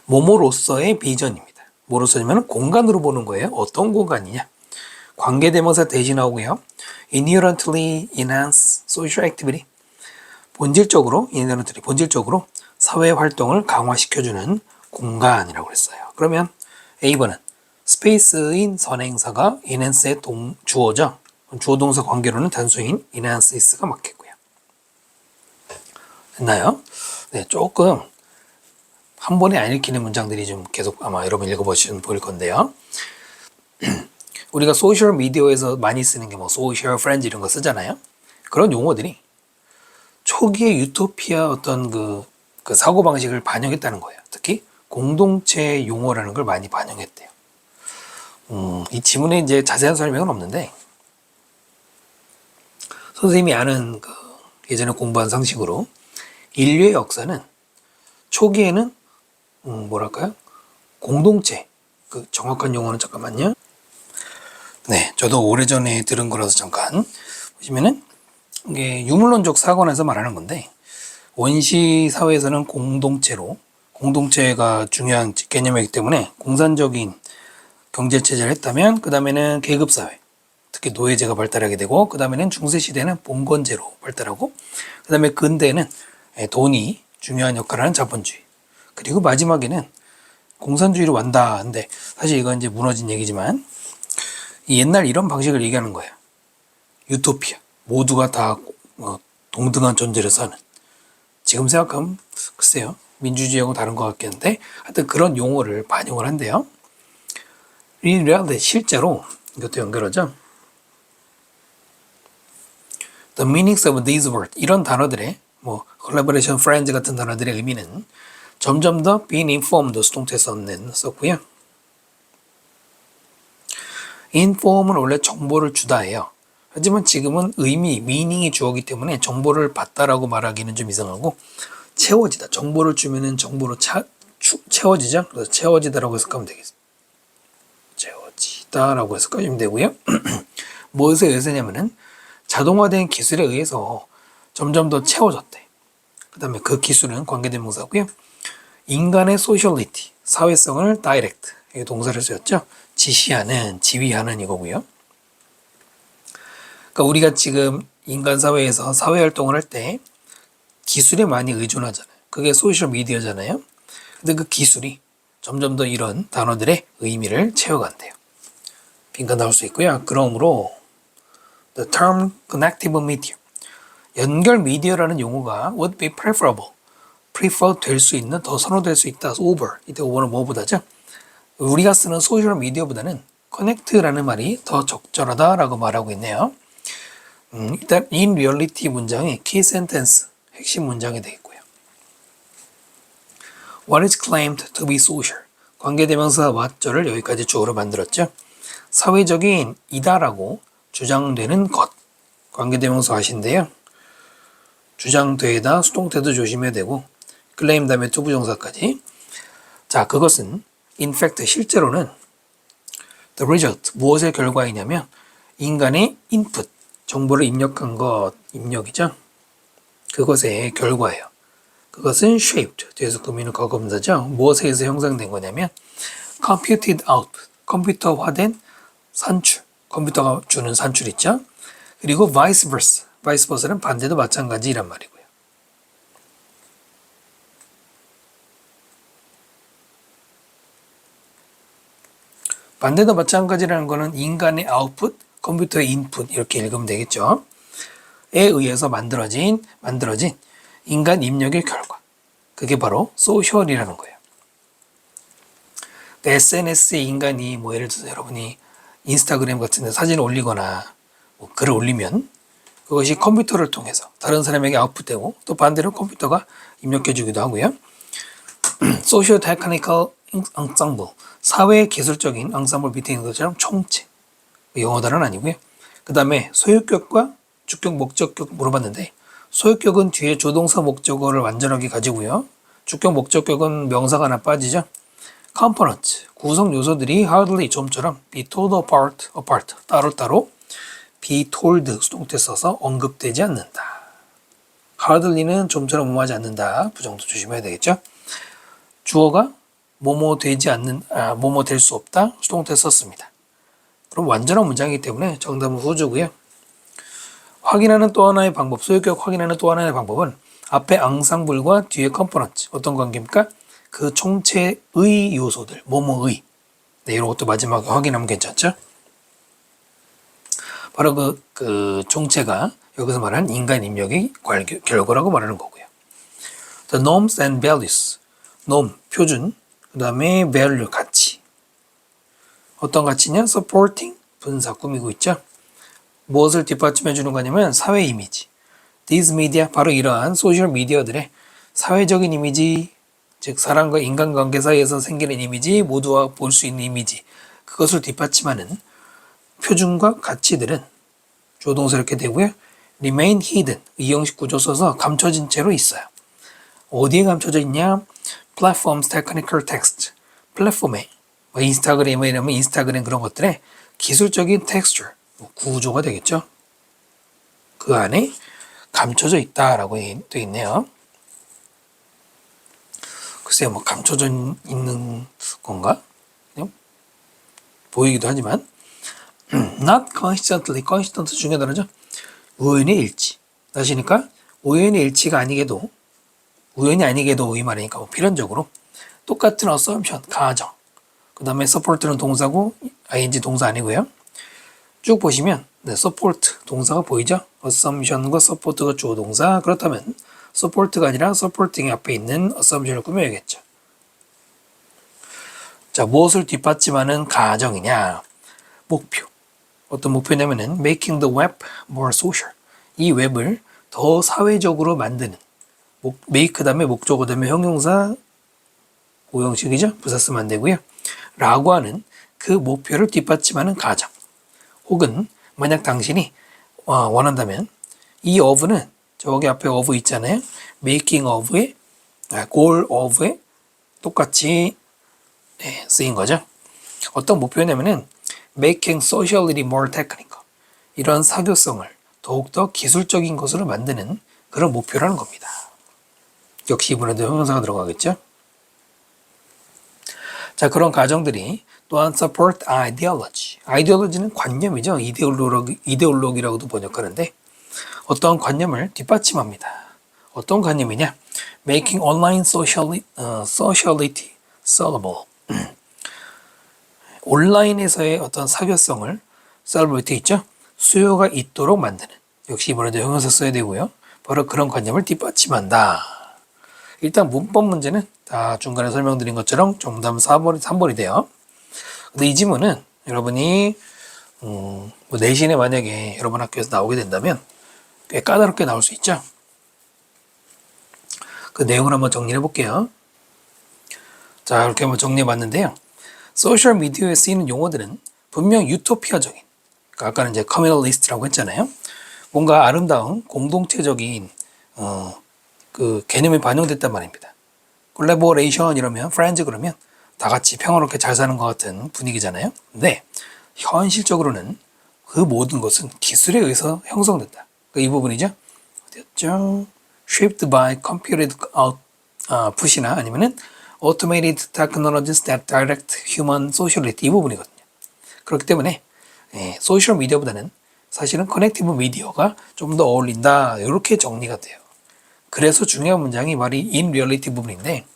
뭐뭐로서의 비전입니다. 뭐로서냐면 공간으로 보는 거예요. 어떤 공간이냐. 관계대명사 대신 나오고요. inherently enhance social activity. 본질적으로 사회 활동을 강화시켜주는 공간이라고 했어요. 그러면 A번은 스페이스인 선행사가 enhance의 주어죠. 주어 동사 관계로는 단수인 enhance가 맞겠고요. 됐나요? 네, 조금 한 번에 안 읽히는 문장들이 좀 계속 아마 여러분 읽어보시면 보일 건데요. 우리가 소셜 미디어에서 많이 쓰는 게 소셜 프렌즈 이런 거 쓰잖아요. 그런 용어들이 초기의 유토피아 어떤 그 사고방식을 반영했다는 거예요. 특히 공동체 용어라는 걸 많이 반영했대요. 이 지문에 이제 자세한 설명은 없는데 선생님이 아는 예전에 공부한 상식으로 인류의 역사는 초기에는 공동체 정확한 용어는 잠깐만요. 네, 저도 오래전에 들은 거라서 잠깐 보시면은 이게 유물론적 사관에서 말하는 건데 원시 사회에서는 공동체가 중요한 개념이기 때문에 공산적인 경제체제를 했다면 그 다음에는 계급사회, 특히 노예제가 발달하게 되고 그 다음에는 중세시대는 봉건제로 발달하고 그 다음에 근대에는 돈이 중요한 역할을 하는 자본주의, 그리고 마지막에는 공산주의로 완다. 근데 사실 이건 이제 무너진 얘기지만 옛날 이런 방식을 얘기하는 거예요. 유토피아, 모두가 다 동등한 존재를 사는. 지금 생각하면 글쎄요, 민주주의하고 다른 것 같겠는데 하여튼 그런 용어를 반영을 한대요. In reality, 실제로 이것도 연결하죠. The meanings of these words, 이런 단어들의 collaboration, friends 같은 단어들의 의미는 점점 더 being informed 수동태에서는 썼고요. inform은 원래 정보를 주다예요. 하지만 지금은 meaning이 주어기 때문에 정보를 받다라고 말하기는 좀 이상하고 채워지다. 정보를 주면은 정보로 채워지죠. 그래서 채워지다라고 해석하면 되겠습니다. 채워지다라고 해석하시면 되고요. 무엇에 의해서냐면은 자동화된 기술에 의해서 점점 더 채워졌대. 그 다음에 그 기술은 관계대명사고요. 인간의 소셜리티, 사회성을 다이렉트, 이 동사를 쓰였죠. 지시하는, 지휘하는 이거고요. 그러니까 우리가 지금 인간 사회에서 사회활동을 할 때 기술에 많이 의존하잖아요. 그게 소셜미디어잖아요. 근데 그 기술이 점점 더 이런 단어들의 의미를 채워간대요. 빈칸 나올 수 있고요. 그러므로 the term connective media, 연결 미디어라는 용어가 would be preferable, prefer 될 수 있는, 더 선호될 수 있다, over, 이때 over는 뭐보다죠? 우리가 쓰는 소셜 미디어보다는 connect라는 말이 더 적절하다라고 말하고 있네요. 일단 in reality 문장의 key sentence, 핵심 문장이 되겠고요. What is claimed to be social, 관계대명사 what절을 여기까지 주어로 만들었죠. 사회적인 이다라고 주장되는 것, 관계대명사 what인데요. 주장되다, 수동태도 조심해야 되고 claim 다음에 투부정사까지. 자, 그것은 in fact, 실제로는 the result, 무엇의 결과이냐면 인간의 input, 정보를 입력한 것, 입력이죠. 그것의 결과예요. 그것은 shaped, 뒤에서 꾸미는 과거분사죠. 무엇에 의해서 형성된 거냐면 computed output, 컴퓨터화된 산출, 컴퓨터가 주는 산출 있죠. 그리고 vice versa는 반대도 마찬가지란 말이고요. 반대도 마찬가지라는 거는 인간의 아웃풋, 컴퓨터의 인풋 이렇게 읽으면 되겠죠. 에 의해서 만들어진 인간 입력의 결과. 그게 바로 소셜이라는 거예요. SNS에 인간이 예를 들어서 여러분이 인스타그램 같은 데 사진을 올리거나 글을 올리면 그것이 컴퓨터를 통해서 다른 사람에게 아웃풋되고 또 반대로 컴퓨터가 입력해주기도 하고요. 소셜 테크니컬 앙상블, 사회 기술적인 앙상블 밑에 있는 것처럼 총체, 영어 단어는 아니고요. 그 다음에 소유격과 주격, 목적격 물어봤는데 소유격은 뒤에 조동사 목적어를 완전하게 가지고요. 주격, 목적격은 명사가 하나 빠지죠. component, 구성 요소들이 hardly 좀처럼 be told apart, 따로따로 be told 수동태 써서 언급되지 않는다. hardly는 좀처럼 음하지 않는다. 부정도 조심해야 되겠죠. 주어가 뭐뭐 되지 않는, 뭐뭐 될 수 없다. 수동태 썼습니다. 그럼 완전한 문장이기 때문에 정답은 후주고요. 확인하는 또 하나의 방법, 소유격 확인하는 또 하나의 방법은 앞에 앙상블과 뒤에 컴포넌트, 어떤 관계입니까? 그 총체의 요소들, 뭐뭐의. 네, 이런 것도 마지막에 확인하면 괜찮죠? 바로 그 총체가 여기서 말하는 인간 입력의 결과라고 말하는 거고요. The norms and values, norm, 표준, 그 다음에 value, 가치. 어떤 가치냐? supporting, 분사, 꾸미고 있죠. 무엇을 뒷받침해 주는 거냐면 사회 이미지. These media, 바로 이러한 소셜 미디어들의 사회적인 이미지, 즉 사람과 인간관계 사이에서 생기는 이미지, 모두가 볼 수 있는 이미지, 그것을 뒷받침하는 표준과 가치들은 조동사 이렇게 되고요. remain hidden, 이형식 구조 써서 감춰진 채로 있어요. 어디에 감춰져 있냐? platforms technical text, 플랫폼에 인스타그램에 이러면 인스타그램 그런 것들의 기술적인 texture, 구조가 되겠죠. 그 안에 감춰져 있다라고 돼 있네요. 글쎄요, 뭐 감춰져 있는 건가? 보이기도 하지만 not constantly, constant 중요한 단어죠. 우연의 일치. 다시니까 우연의 일치가 아니게도 우연이 아니게도 이 말이니까 뭐 필연적으로 똑같은 assumption, 가정. 그 다음에 support는 동사고 ing 동사 아니고요. 쭉 보시면 support 동사가 보이죠? assumption과 support가 주어 동사. 그렇다면 support가 아니라 supporting이 앞에 있는 assumption을 꾸며야겠죠. 자, 무엇을 뒷받침하는 가정이냐? 목표. 어떤 목표냐면은 making the web more social. 이 웹을 더 사회적으로 만드는. make 다음에 목적어 다음에 형용사 오형식이죠. 부사 쓰면 안 되고요. 라고 하는 그 목표를 뒷받침하는 가정. 혹은 만약 당신이 원한다면 이 of는 저기 앞에 of 있잖아요. making of의 goal of에 똑같이 쓰인 거죠. 어떤 목표냐면은 making sociality more technical. 이런 사교성을 더욱더 기술적인 것으로 만드는 그런 목표라는 겁니다. 역시 이번에도 형용사가 들어가겠죠. 자, 그런 가정들이 또한 support ideology. ideology는 관념이죠. 이데올로기라고도 번역하는데 어떤 관념을 뒷받침합니다. 어떤 관념이냐? making online sociality sellable. 온라인에서의 어떤 사교성을 sellability 있죠? 수요가 있도록 만드는. 역시 이번에도 형용사 써야 되고요. 바로 그런 관념을 뒷받침한다. 일단 문법 문제는 다 중간에 설명드린 것처럼 정답 3번이 돼요. 근데 이 지문은 여러분이 뭐 내신에 만약에 여러분 학교에서 나오게 된다면 꽤 까다롭게 나올 수 있죠. 그 내용을 한번 정리해 볼게요. 자, 이렇게 한번 정리해 봤는데요. 소셜 미디어에 쓰이는 용어들은 분명 유토피아적인, 그러니까 아까는 이제 커뮤널리스트라고 했잖아요. 뭔가 아름다운 공동체적인 그 개념이 반영됐단 말입니다. 콜라보레이션 이러면 프렌즈 그러면 다 같이 평화롭게 잘 사는 것 같은 분위기잖아요. 근데 현실적으로는 그 모든 것은 기술에 의해서 형성된다. 그러니까 이 부분이죠. 어디였죠? Shaped by computed output이나 아니면은 automated technologies that direct human sociality 이 부분이거든요. 그렇기 때문에 소셜 미디어보다는 사실은 커넥티브 미디어가 좀 더 어울린다. 이렇게 정리가 돼요. 그래서 중요한 문장이 말이 in reality 부분인데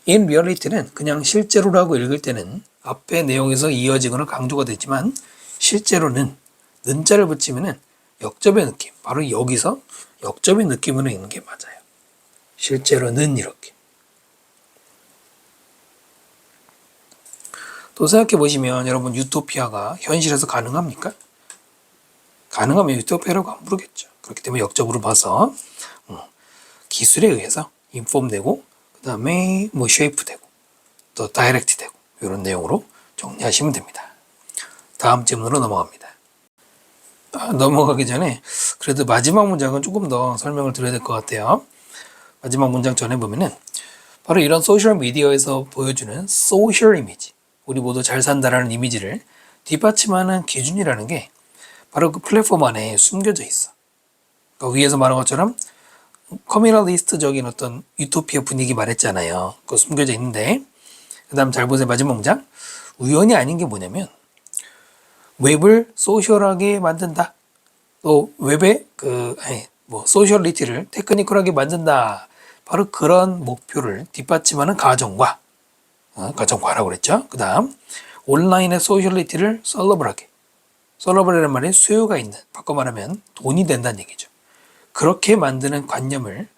in reality는 그냥 실제로라고 읽을 때는 앞에 내용에서 이어지거나 강조가 되지만 실제로는 는자를 붙이면은 역접의 느낌, 바로 여기서 역접의 느낌으로 읽는 게 맞아요. 실제로는 이렇게. 또 생각해 보시면 여러분 유토피아가 현실에서 가능합니까? 가능하면 유토피아라고 안 부르겠죠. 그렇기 때문에 역접으로 봐서 기술에 의해서 인폼되고 그 다음에 뭐 쉐이프 되고 또 다이렉트 되고 이런 내용으로 정리하시면 됩니다. 다음 질문으로 넘어갑니다. 넘어가기 전에 그래도 마지막 문장은 조금 더 설명을 드려야 될 것 같아요. 마지막 문장 전에 보면은 바로 이런 소셜 미디어에서 보여주는 소셜 이미지, 우리 모두 잘 산다라는 이미지를 뒷받침하는 기준이라는 게 바로 그 플랫폼 안에 숨겨져 있어. 그러니까 위에서 말한 것처럼 커뮤널리스트적인 어떤 유토피아 분위기 말했잖아요. 그거 숨겨져 있는데 그 다음 잘 보세요. 마지막 문장. 우연이 아닌 게 뭐냐면 웹을 소셜하게 만든다. 또 웹의 소셜리티를 테크니컬하게 만든다. 바로 그런 목표를 뒷받침하는 가정과 가정과라고 그랬죠. 그 다음 온라인의 소셜리티를 썰러블하게. 썰러블이라는 말이 수요가 있는, 바꿔 말하면 돈이 된다는 얘기죠. 그렇게 만드는 관념을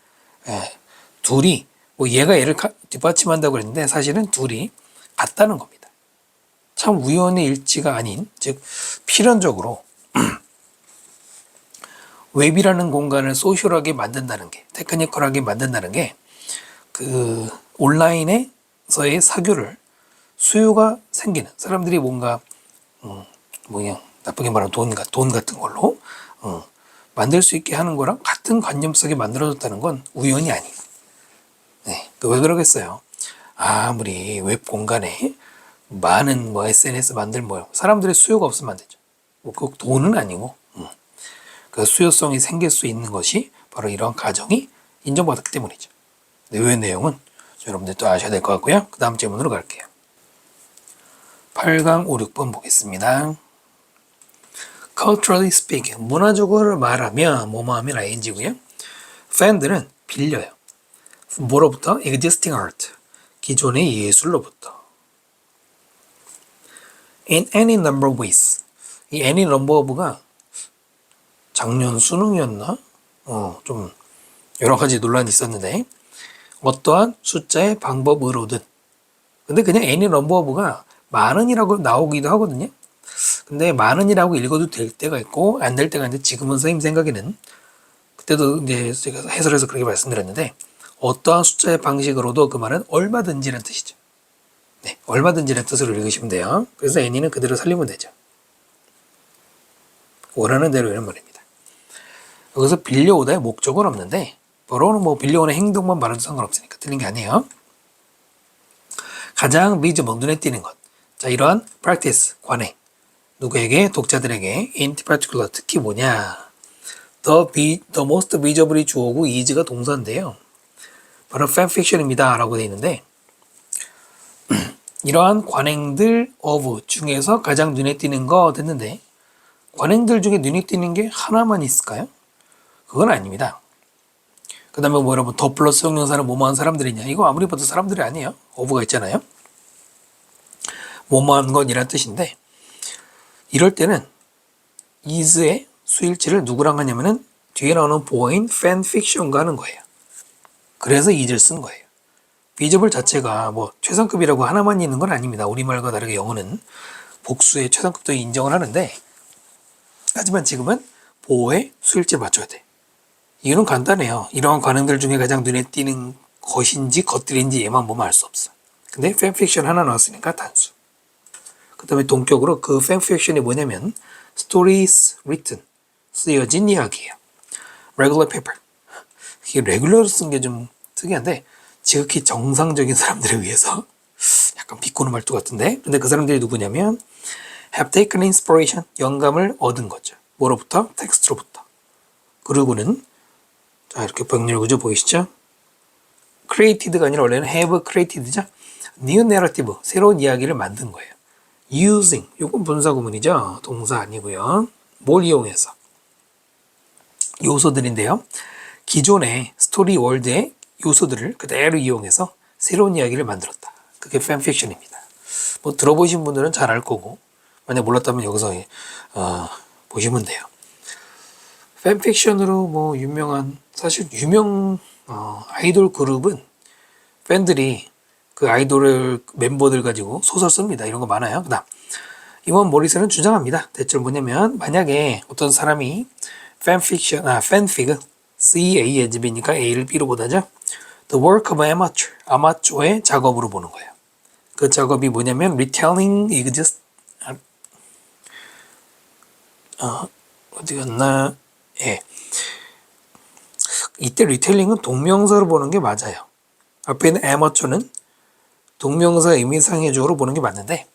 둘이 얘가 얘를 뒷받침한다고 그랬는데 사실은 둘이 같다는 겁니다. 참 우연의 일치가 아닌, 즉 필연적으로 웹이라는 공간을 소셜하게 만든다는 게, 테크니컬하게 만든다는 게 그 온라인에서의 사교를 수요가 생기는 사람들이 뭔가 나쁘게 말하면 돈 같은 걸로 만들 수 있게 하는 거랑 같은 관념 속에 만들어졌다는 건 우연이 아니에요. 네, 왜 그러겠어요? 아무리 웹 공간에 많은 SNS 사람들의 수요가 없으면 안 되죠. 그 돈은 아니고 그 수요성이 생길 수 있는 것이 바로 이런 가정이 인정받았기 때문이죠. 이 내용은 여러분들 또 아셔야 될 것 같고요. 그 다음 질문으로 갈게요. 8강 5, 6번 보겠습니다. Culturally speaking, 문화적으로 말하면 뭐뭐 하면 ing고요. 팬들은 빌려요. 뭐로부터? existing art, 기존의 예술로부터. In any number of ways. 이 any number of가 작년 수능이었나? 좀 여러 가지 논란이 있었는데 어떠한 숫자의 방법으로든. 근데 그냥 any number of가 많은이라고 나오기도 하거든요. 근데 많은이라고 읽어도 될 때가 있고 안 될 때가 있는데 지금은 선생님 생각에는 그때도 이제 제가 해설해서 그렇게 말씀드렸는데 어떠한 숫자의 방식으로도 그 말은 얼마든지라는 뜻이죠. 네, 얼마든지라는 뜻으로 읽으시면 돼요. 그래서 any는 그대로 살리면 되죠. 원하는 대로 이런 말입니다. 여기서 빌려오다의 목적은 없는데 borrow는 뭐 빌려오는 행동만 말해도 상관없으니까 틀린 게 아니에요. 가장 visible, 눈에 띄는 것. 자, 이러한 practice, 관행. 누구에게? 독자들에게. in particular, 특히 뭐냐. the most visible이 주어고 is가 동사인데요. 바로 fanfiction입니다. 라고 되어 있는데 이러한 관행들 of 중에서 가장 눈에 띄는 거 됐는데 관행들 중에 눈에 띄는 게 하나만 있을까요? 그건 아닙니다. 그 다음에 뭐 여러분 더 플러스 형용사는 뭐뭐한 사람들이냐 이거 아무리 봐도 사람들이 아니에요. of가 있잖아요. 뭐뭐한 것이란 뜻인데 이럴 때는 is의 수일치를 누구랑 하냐면은 뒤에 나오는 보어인 fanfiction과 하는 거예요. 그래서 is를 쓴 거예요. visible 자체가 뭐 최상급이라고 하나만 있는 건 아닙니다. 우리말과 다르게 영어는 복수의 최상급도 인정을 하는데 하지만 지금은 보어의 수일치를 맞춰야 돼. 이유는 간단해요. 이러한 관행들 중에 가장 눈에 띄는 것인지 것들인지 얘만 보면 알 수 없어. 근데 fanfiction 하나 나왔으니까 단수. 그 다음에 동격으로 그 fanfiction이 뭐냐면 stories written, 쓰여진 이야기예요. regular paper. 이게 regular로 쓴 게 좀 특이한데 지극히 정상적인 사람들에 의해서 약간 비꼬는 말투 같은데 근데 그 사람들이 누구냐면 have taken inspiration, 영감을 얻은 거죠. 뭐로부터? 텍스트로부터. 그리고는 자 이렇게 병렬 구조 보이시죠? created가 아니라 원래는 have created죠? new narrative, 새로운 이야기를 만든 거예요. using, 요건 분사구문이죠. 동사 아니고요. 뭘 이용해서? 요소들인데요. 기존의 스토리 월드의 요소들을 그대로 이용해서 새로운 이야기를 만들었다. 그게 팬픽션입니다. 뭐 들어보신 분들은 잘 알 거고 만약 몰랐다면 여기서 보시면 돼요. 팬픽션으로 뭐 유명한 사실 유명 아이돌 그룹은 팬들이 그 아이돌 멤버들 가지고 소설 씁니다. 이런 거 많아요. 그다음 이원 모리슨은 주장합니다. 대체 뭐냐면 만약에 어떤 사람이 팬픽 C-A-S-B니까 A를 B로 보다죠. The work of amateur, 아마추어의 작업으로 보는 거예요. 그 작업이 뭐냐면 retelling exists 어디 갔나? 예. 이때 리텔링은 동명사로 보는 게 맞아요. 앞에 있는 amateur는 동명사 의미상해적으로 보는 게 맞는데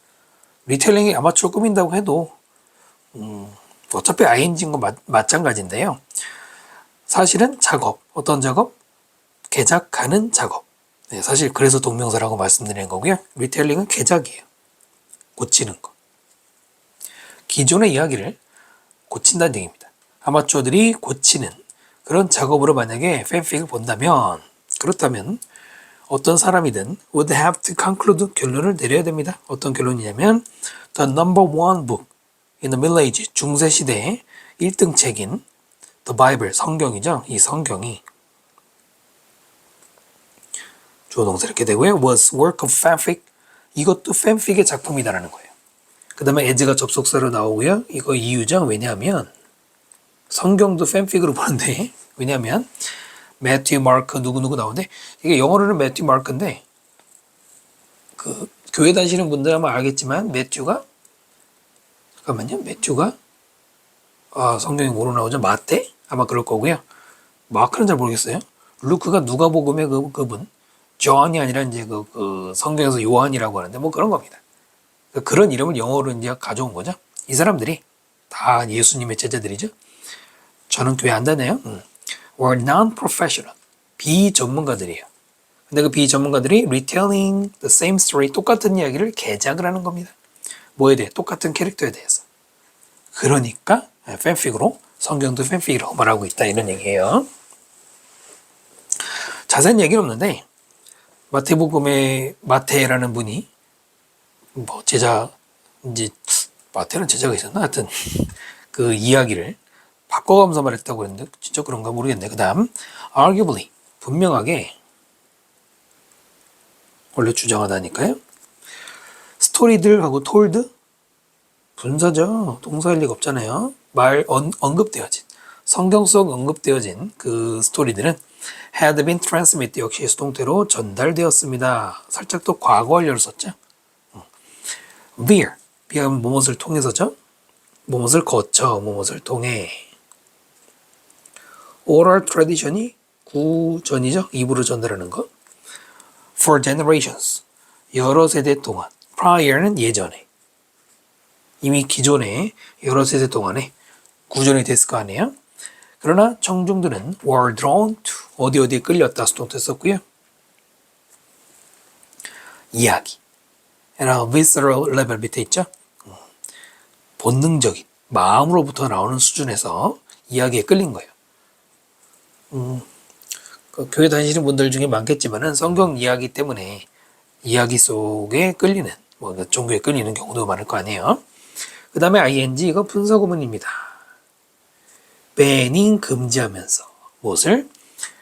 리텔링이 아마추어 꾸민다고 해도 어차피 ing인 건 마찬가지인데요. 사실은 작업, 어떤 작업? 개작하는 작업. 네, 사실 그래서 동명사라고 말씀드리는 거고요. 리텔링은 개작이에요. 고치는 거. 기존의 이야기를 고친다는 얘기입니다. 아마추어들이 고치는 그런 작업으로 만약에 팬픽을 본다면 그렇다면 어떤 사람이든 would have to conclude 결론을 내려야 됩니다. 어떤 결론이냐면 the number one book in the Middle Age 중세 시대의 1등 책인 the Bible 성경이죠. 이 성경이 주어 동사 이렇게 되고요. was work of fanfic 이것도 팬픽의 작품이다라는 거예요. 그 다음에 as가 접속사로 나오고요. 이거 이유죠. 왜냐하면 성경도 팬픽으로 보는데 왜냐하면 매튜, 마크 누구누구 나오는데 이게 영어로는 매튜, 마크인데 그 교회 다니시는 분들 아마 알겠지만 매튜가 성경이 뭐로 나오죠? 마태? 아마 그럴 거고요. 마크는 잘 모르겠어요. 루크가 누가복음의 그분 존이 아니라 이제 그 성경에서 요한이라고 하는데 뭐 그런 겁니다. 그런 이름을 영어로 이제 가져온 거죠. 이 사람들이 다 예수님의 제자들이죠. 저는 교회 안 다녀요. were non-professional. 비전문가들이에요. 근데 그 비전문가들이 retelling the same story, 똑같은 이야기를 개작을 하는 겁니다. 뭐에 대해? 똑같은 캐릭터에 대해서. 그러니까 팬픽으로, 성경도 팬픽이라고 말하고 있다, 이런 얘기예요. 자세한 얘기는 없는데 마태복음의 마태라는 분이 뭐 제자, 이제 마태는 제자가 있었나? 하여튼 그 이야기를 바꿔가면서 말했다고 했는데 진짜 그런가 모르겠네. 그 다음 arguably, 분명하게, 원래 주장하다니까요. 스토리들하고 told, 분사죠. 동사일 리가 없잖아요. 언급되어진, 성경 속 언급되어진 그 스토리들은 had been transmitted, 역시 수동태로 전달되었습니다. 살짝 또 과거 완료를 썼죠. via, via는 무엇을 통해서죠? 무엇을 거쳐, 무엇을 통해. oral tradition이 구전이죠. 입으로 전달하는 것. for generations, 여러 세대 동안. prior는 예전에, 이미 기존에 여러 세대 동안에 구전이 됐을 거 아니에요. 그러나 청중들은 were drawn to, 어디에 끌렸다, 수동태 썼고요. 이야기, and visceral level 밑에 있죠. 본능적인, 마음으로부터 나오는 수준에서 이야기에 끌린 거예요. 그 교회 다니시는 분들 중에 많겠지만은 성경 이야기 때문에 이야기 속에 끌리는, 뭐 종교에 끌리는 경우도 많을 거 아니에요. 그 다음에 ing, 이거 분사구문입니다. banning, 금지하면서. 무엇을?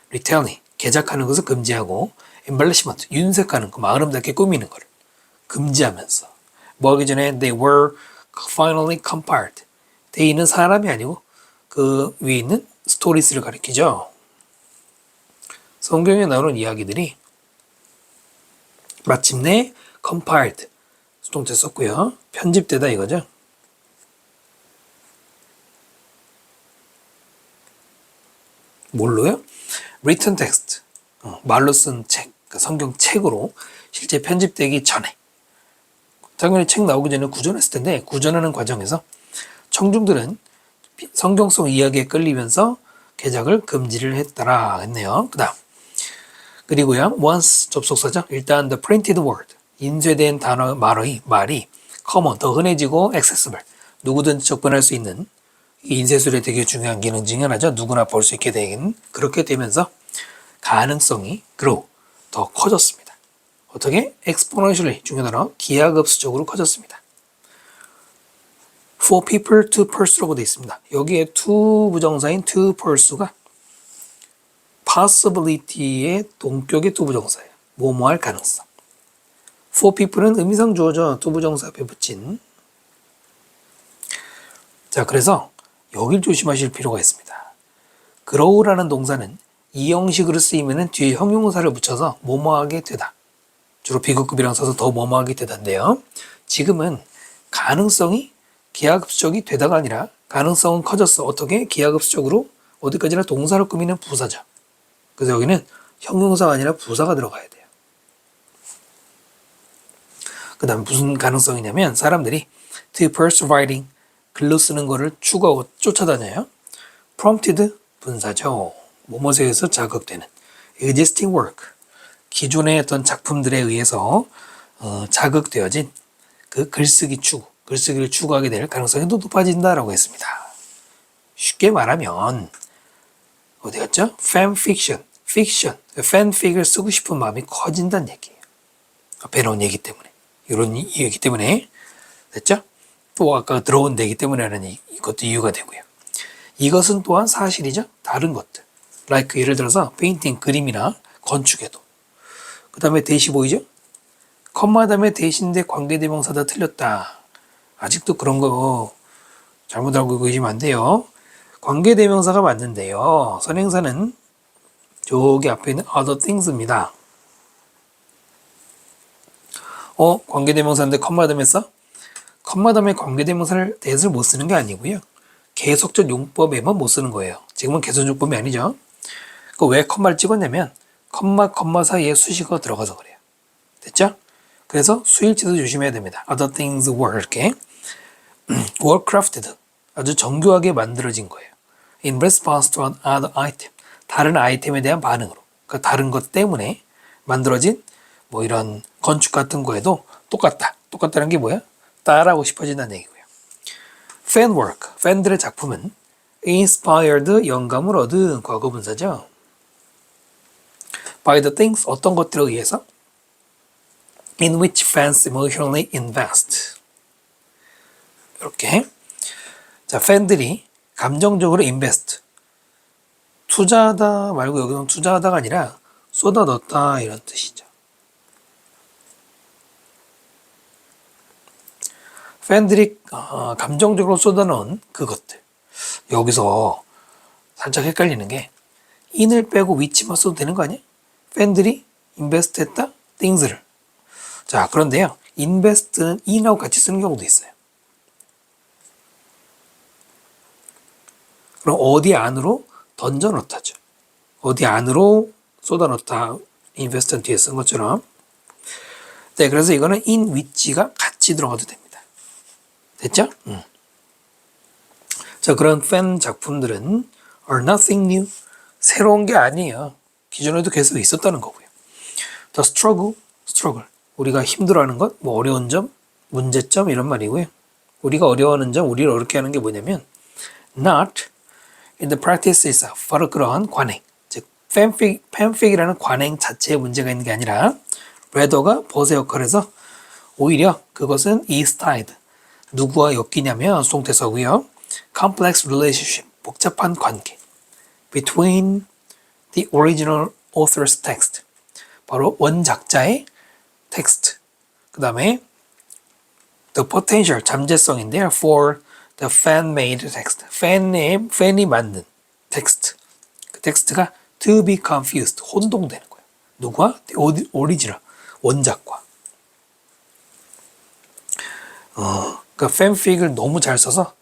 retelling, 개작하는 것을 금지하고, embellishment, 윤색하는 거, 아름답게 꾸미는 것을 금지하면서. 뭐 하기 전에 they were finally compiled. they는 사람이 아니고 그 위에 있는 스토리스를 가리키죠. 성경에 나오는 이야기들이 마침내 compiled, 수동태 썼고요. 편집되다 이거죠. 뭘로요? written text, 말로 쓴 책, 그러니까 성경 책으로 실제 편집되기 전에, 당연히 책 나오기 전에 구전했을 텐데, 구전하는 과정에서 청중들은 성경 속 이야기에 끌리면서 개작을 금지를 했더라 했네요. 그 다음, 그리고요, once 접속사죠. 일단 the printed word, 인쇄된 단어, 말이 common, 더 흔해지고 accessible, 누구든지 접근할 수 있는, 인쇄술에 되게 중요한 기능 중에 하나죠. 누구나 볼 수 있게 되긴, 그렇게 되면서 가능성이 grow, 더 커졌습니다. 어떻게? exponentially, 중요한 단어, 기하급수적으로 커졌습니다. for people to pursue라고 되어 있습니다. 여기에 to 부정사인 to pursue가 possibility의 동격의 to 부정사예요. 뭐뭐 할 가능성. for people은 의미상 주어죠. to 부정사 앞에 붙인. 자, 그래서 여길 조심하실 필요가 있습니다. grow라는 동사는 이 형식으로 쓰이면 뒤에 형용사를 붙여서 뭐뭐하게 되다. 주로 비급급이랑 써서 더 뭐뭐하게 되다인데요. 지금은 가능성이 기하급수적이 되다가 아니라 가능성은 커졌어. 어떻게? 기하급수적으로 어디까지나 동사를 꾸미는 부사죠. 그래서 여기는 형용사가 아니라 부사가 들어가야 돼요. 그 다음 무슨 가능성이냐면 사람들이 to pursue writing, 글로 쓰는 거를 추구하고 쫓아다녀요. prompted, 분사죠. 뭐뭐에 의해서 자극되는. existing work, 기존의 어떤 작품들에 의해서 자극되어진 그 글쓰기 추구, 글쓰기를 추구하게 될 가능성이 더 높아진다라고 했습니다. 쉽게 말하면 어디 갔죠? fanfiction, fiction, fanfic을 쓰고 싶은 마음이 커진다는 얘기예요. 앞에 나온 얘기 때문에, 이런 얘기 때문에 됐죠? 또 아까 들어온 얘기 때문에 하는 이것도 이유가 되고요. 이것은 또한 사실이죠. 다른 것들, like 예를 들어서 페인팅, 그림이나 건축에도. 그 다음에 대시 보이죠? 컴마 다음에 대신데 관계대명사다 틀렸다. 아직도 그런 거 잘못 알고 계시면 안 돼요. 관계대명사가 맞는데요. 선행사는 저기 앞에 있는 other things입니다. 관계대명사인데 컴마 다음에 써? 컴마 다음에 관계대명사를 대해서 못 쓰는 게 아니고요. 계속적 용법에만 못 쓰는 거예요. 지금은 계속용법이 아니죠. 왜 컴마를 찍었냐면 컴마 사이에 수식어가 들어가서 그래요. 됐죠? 그래서 수일치도 조심해야 됩니다. other things were 이렇게 well crafted, 아주 정교하게 만들어진 거예요. in response to an other item. 다른 아이템에 대한 반응으로. 그러니까 다른 것 때문에 만들어진 뭐 이런 건축 같은 거에도 똑같다. 똑같다는 게 뭐야? 따라하고 싶어진다는 얘기고요. fan work, 팬들의 작품은 inspired, 영감을 얻은 과거 분사죠. by the things, 어떤 것들에 의해서 in which fans emotionally invest. 이렇게. 자, 팬들이 감정적으로 invest. 투자하다 말고 여기는 투자하다가 아니라 쏟아 넣었다 이런 뜻이죠. 팬들이 감정적으로 쏟아넣은 그것들. 여기서 살짝 헷갈리는 게 in을 빼고 which만 써도 되는 거 아니야? 팬들이 invest 했다? things를. 자, 그런데요. invest는 in하고 같이 쓰는 경우도 있어요. 그럼 어디 안으로 던져 넣다죠. 어디 안으로 쏟아 넣다. invest는 뒤에 쓴 것처럼. 네, 그래서 이거는 in which가 같이 들어가도 됩니다. 됐죠? 자, 그런 팬 작품들은 are nothing new. 새로운 게 아니에요. 기존에도 계속 있었다는 거고요. The struggle. 우리가 힘들어하는 것, 뭐 어려운 점, 문제점 이런 말이고요. 우리가 어려워하는 점, 우리를 어렵게 하는 게 뭐냐면 not in the practice itself. 바로 그러한 관행. 즉 팬픽이라는 관행 자체에 문제가 있는 게 아니라 rather가 벗의 역할에서 오히려 그것은 is tied. 누구와 엮이냐면 수동태서고요. complex relationship. 복잡한 관계. between the original author's text. 바로 원작자의 텍스트. 그 다음에 the potential, 잠재성인데요. for the fan-made text. 팬이 만든 텍스트. 그 텍스트가 to be confused, 혼동되는 거예요. 누구와? the original, 원작과. 그러니까 팬픽을 너무 잘 써서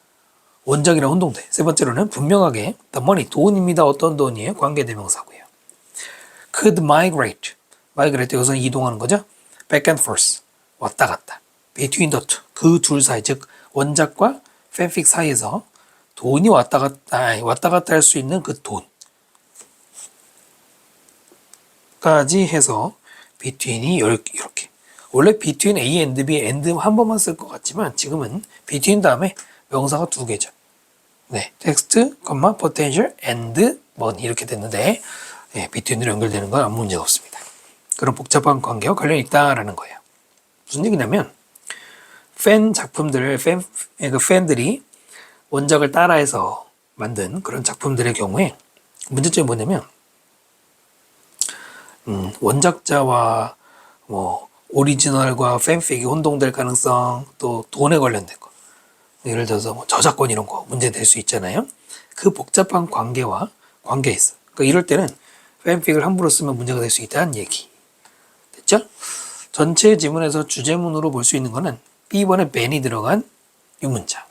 원작이랑 혼동돼. 세 번째로는 분명하게 the money, 돈입니다. 어떤 돈이에요? 관계대명사고요. could migrate. 여기서 이동하는 거죠. back and forth. 왔다 갔다. between the two. 그 둘 사이, 즉 원작과 팬픽 사이에서 돈이 왔다 갔다 할 수 있는 그 돈까지 해서 between이 이렇게. 원래 between A and B, and 한 번만 쓸 것 같지만 지금은 between 다음에 명사가 두 개죠. 네, 텍스트, potential, and money 이렇게 됐는데 네, between으로 연결되는 건 아무 문제가 없습니다. 그런 복잡한 관계와 관련이 있다라는 거예요. 무슨 얘기냐면 팬 작품들, 팬들이 원작을 따라해서 만든 그런 작품들의 경우에 문제점이 뭐냐면 원작자와 뭐 오리지널과 팬픽이 혼동될 가능성, 또 돈에 관련된 거, 예를 들어서 뭐 저작권 이런 거 문제될 수 있잖아요. 그 복잡한 관계와 관계 있어. 그러니까 이럴 때는 팬픽을 함부로 쓰면 문제가 될 수 있다는 얘기. 됐죠? 전체 지문에서 주제문으로 볼 수 있는 거는 B번에 ben이 들어간 유문자.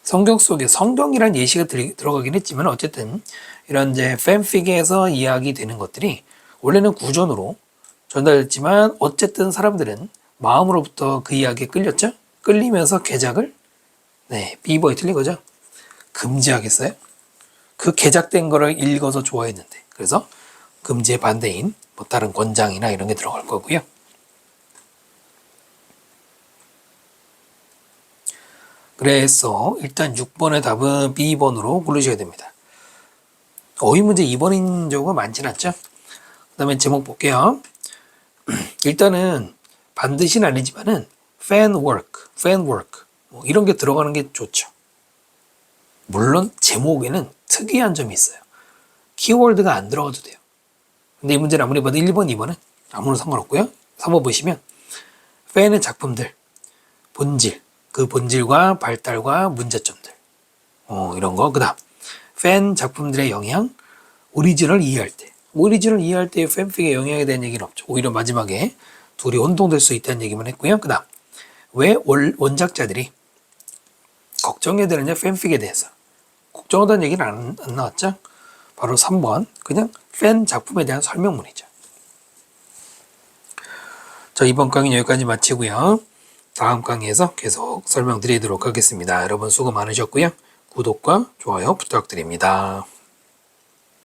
성경 속에 성경이란 예시가 들어가긴 했지만 어쨌든 이런 이제 팬픽에서 이야기되는 것들이 원래는 구전으로 전달됐지만 어쨌든 사람들은 마음으로부터 그 이야기에 끌렸죠? 끌리면서 개작을 B번이 틀린 거죠. 금지하겠어요? 그 개작된 거를 읽어서 좋아했는데 그래서 금지의 반대인 뭐 다른 권장이나 이런 게 들어갈 거고요. 그래서 일단 6번의 답은 B번으로 고르셔야 됩니다. 어휘문제 2번인 경우가 많진 않죠? 그 다음에 제목 볼게요. 일단은 반드시는 아니지만은 fan work 뭐 이런 게 들어가는 게 좋죠. 물론 제목에는 특이한 점이 있어요. 키워드가 안 들어가도 돼요. 근데 이 문제는 아무리 봐도 1번, 2번은 아무런 상관없고요. 3번 보시면 팬의 작품들, 본질, 그 본질과 발달과 문제점들 이런 거. 그 다음 팬 작품들의 영향, 오리지널 이해할 때 팬픽의 영향에 대한 얘기는 없죠. 오히려 마지막에 둘이 혼동될 수 있다는 얘기만 했고요. 그 다음 왜 원작자들이 걱정해야 되느냐 팬픽에 대해서 걱정하다는 얘기는 안 나왔죠. 바로 3번 그냥 팬 작품에 대한 설명문이죠. 자, 이번 강의는 여기까지 마치고요. 다음 강의에서 계속 설명드리도록 하겠습니다. 여러분 수고 많으셨고요. 구독과 좋아요 부탁드립니다.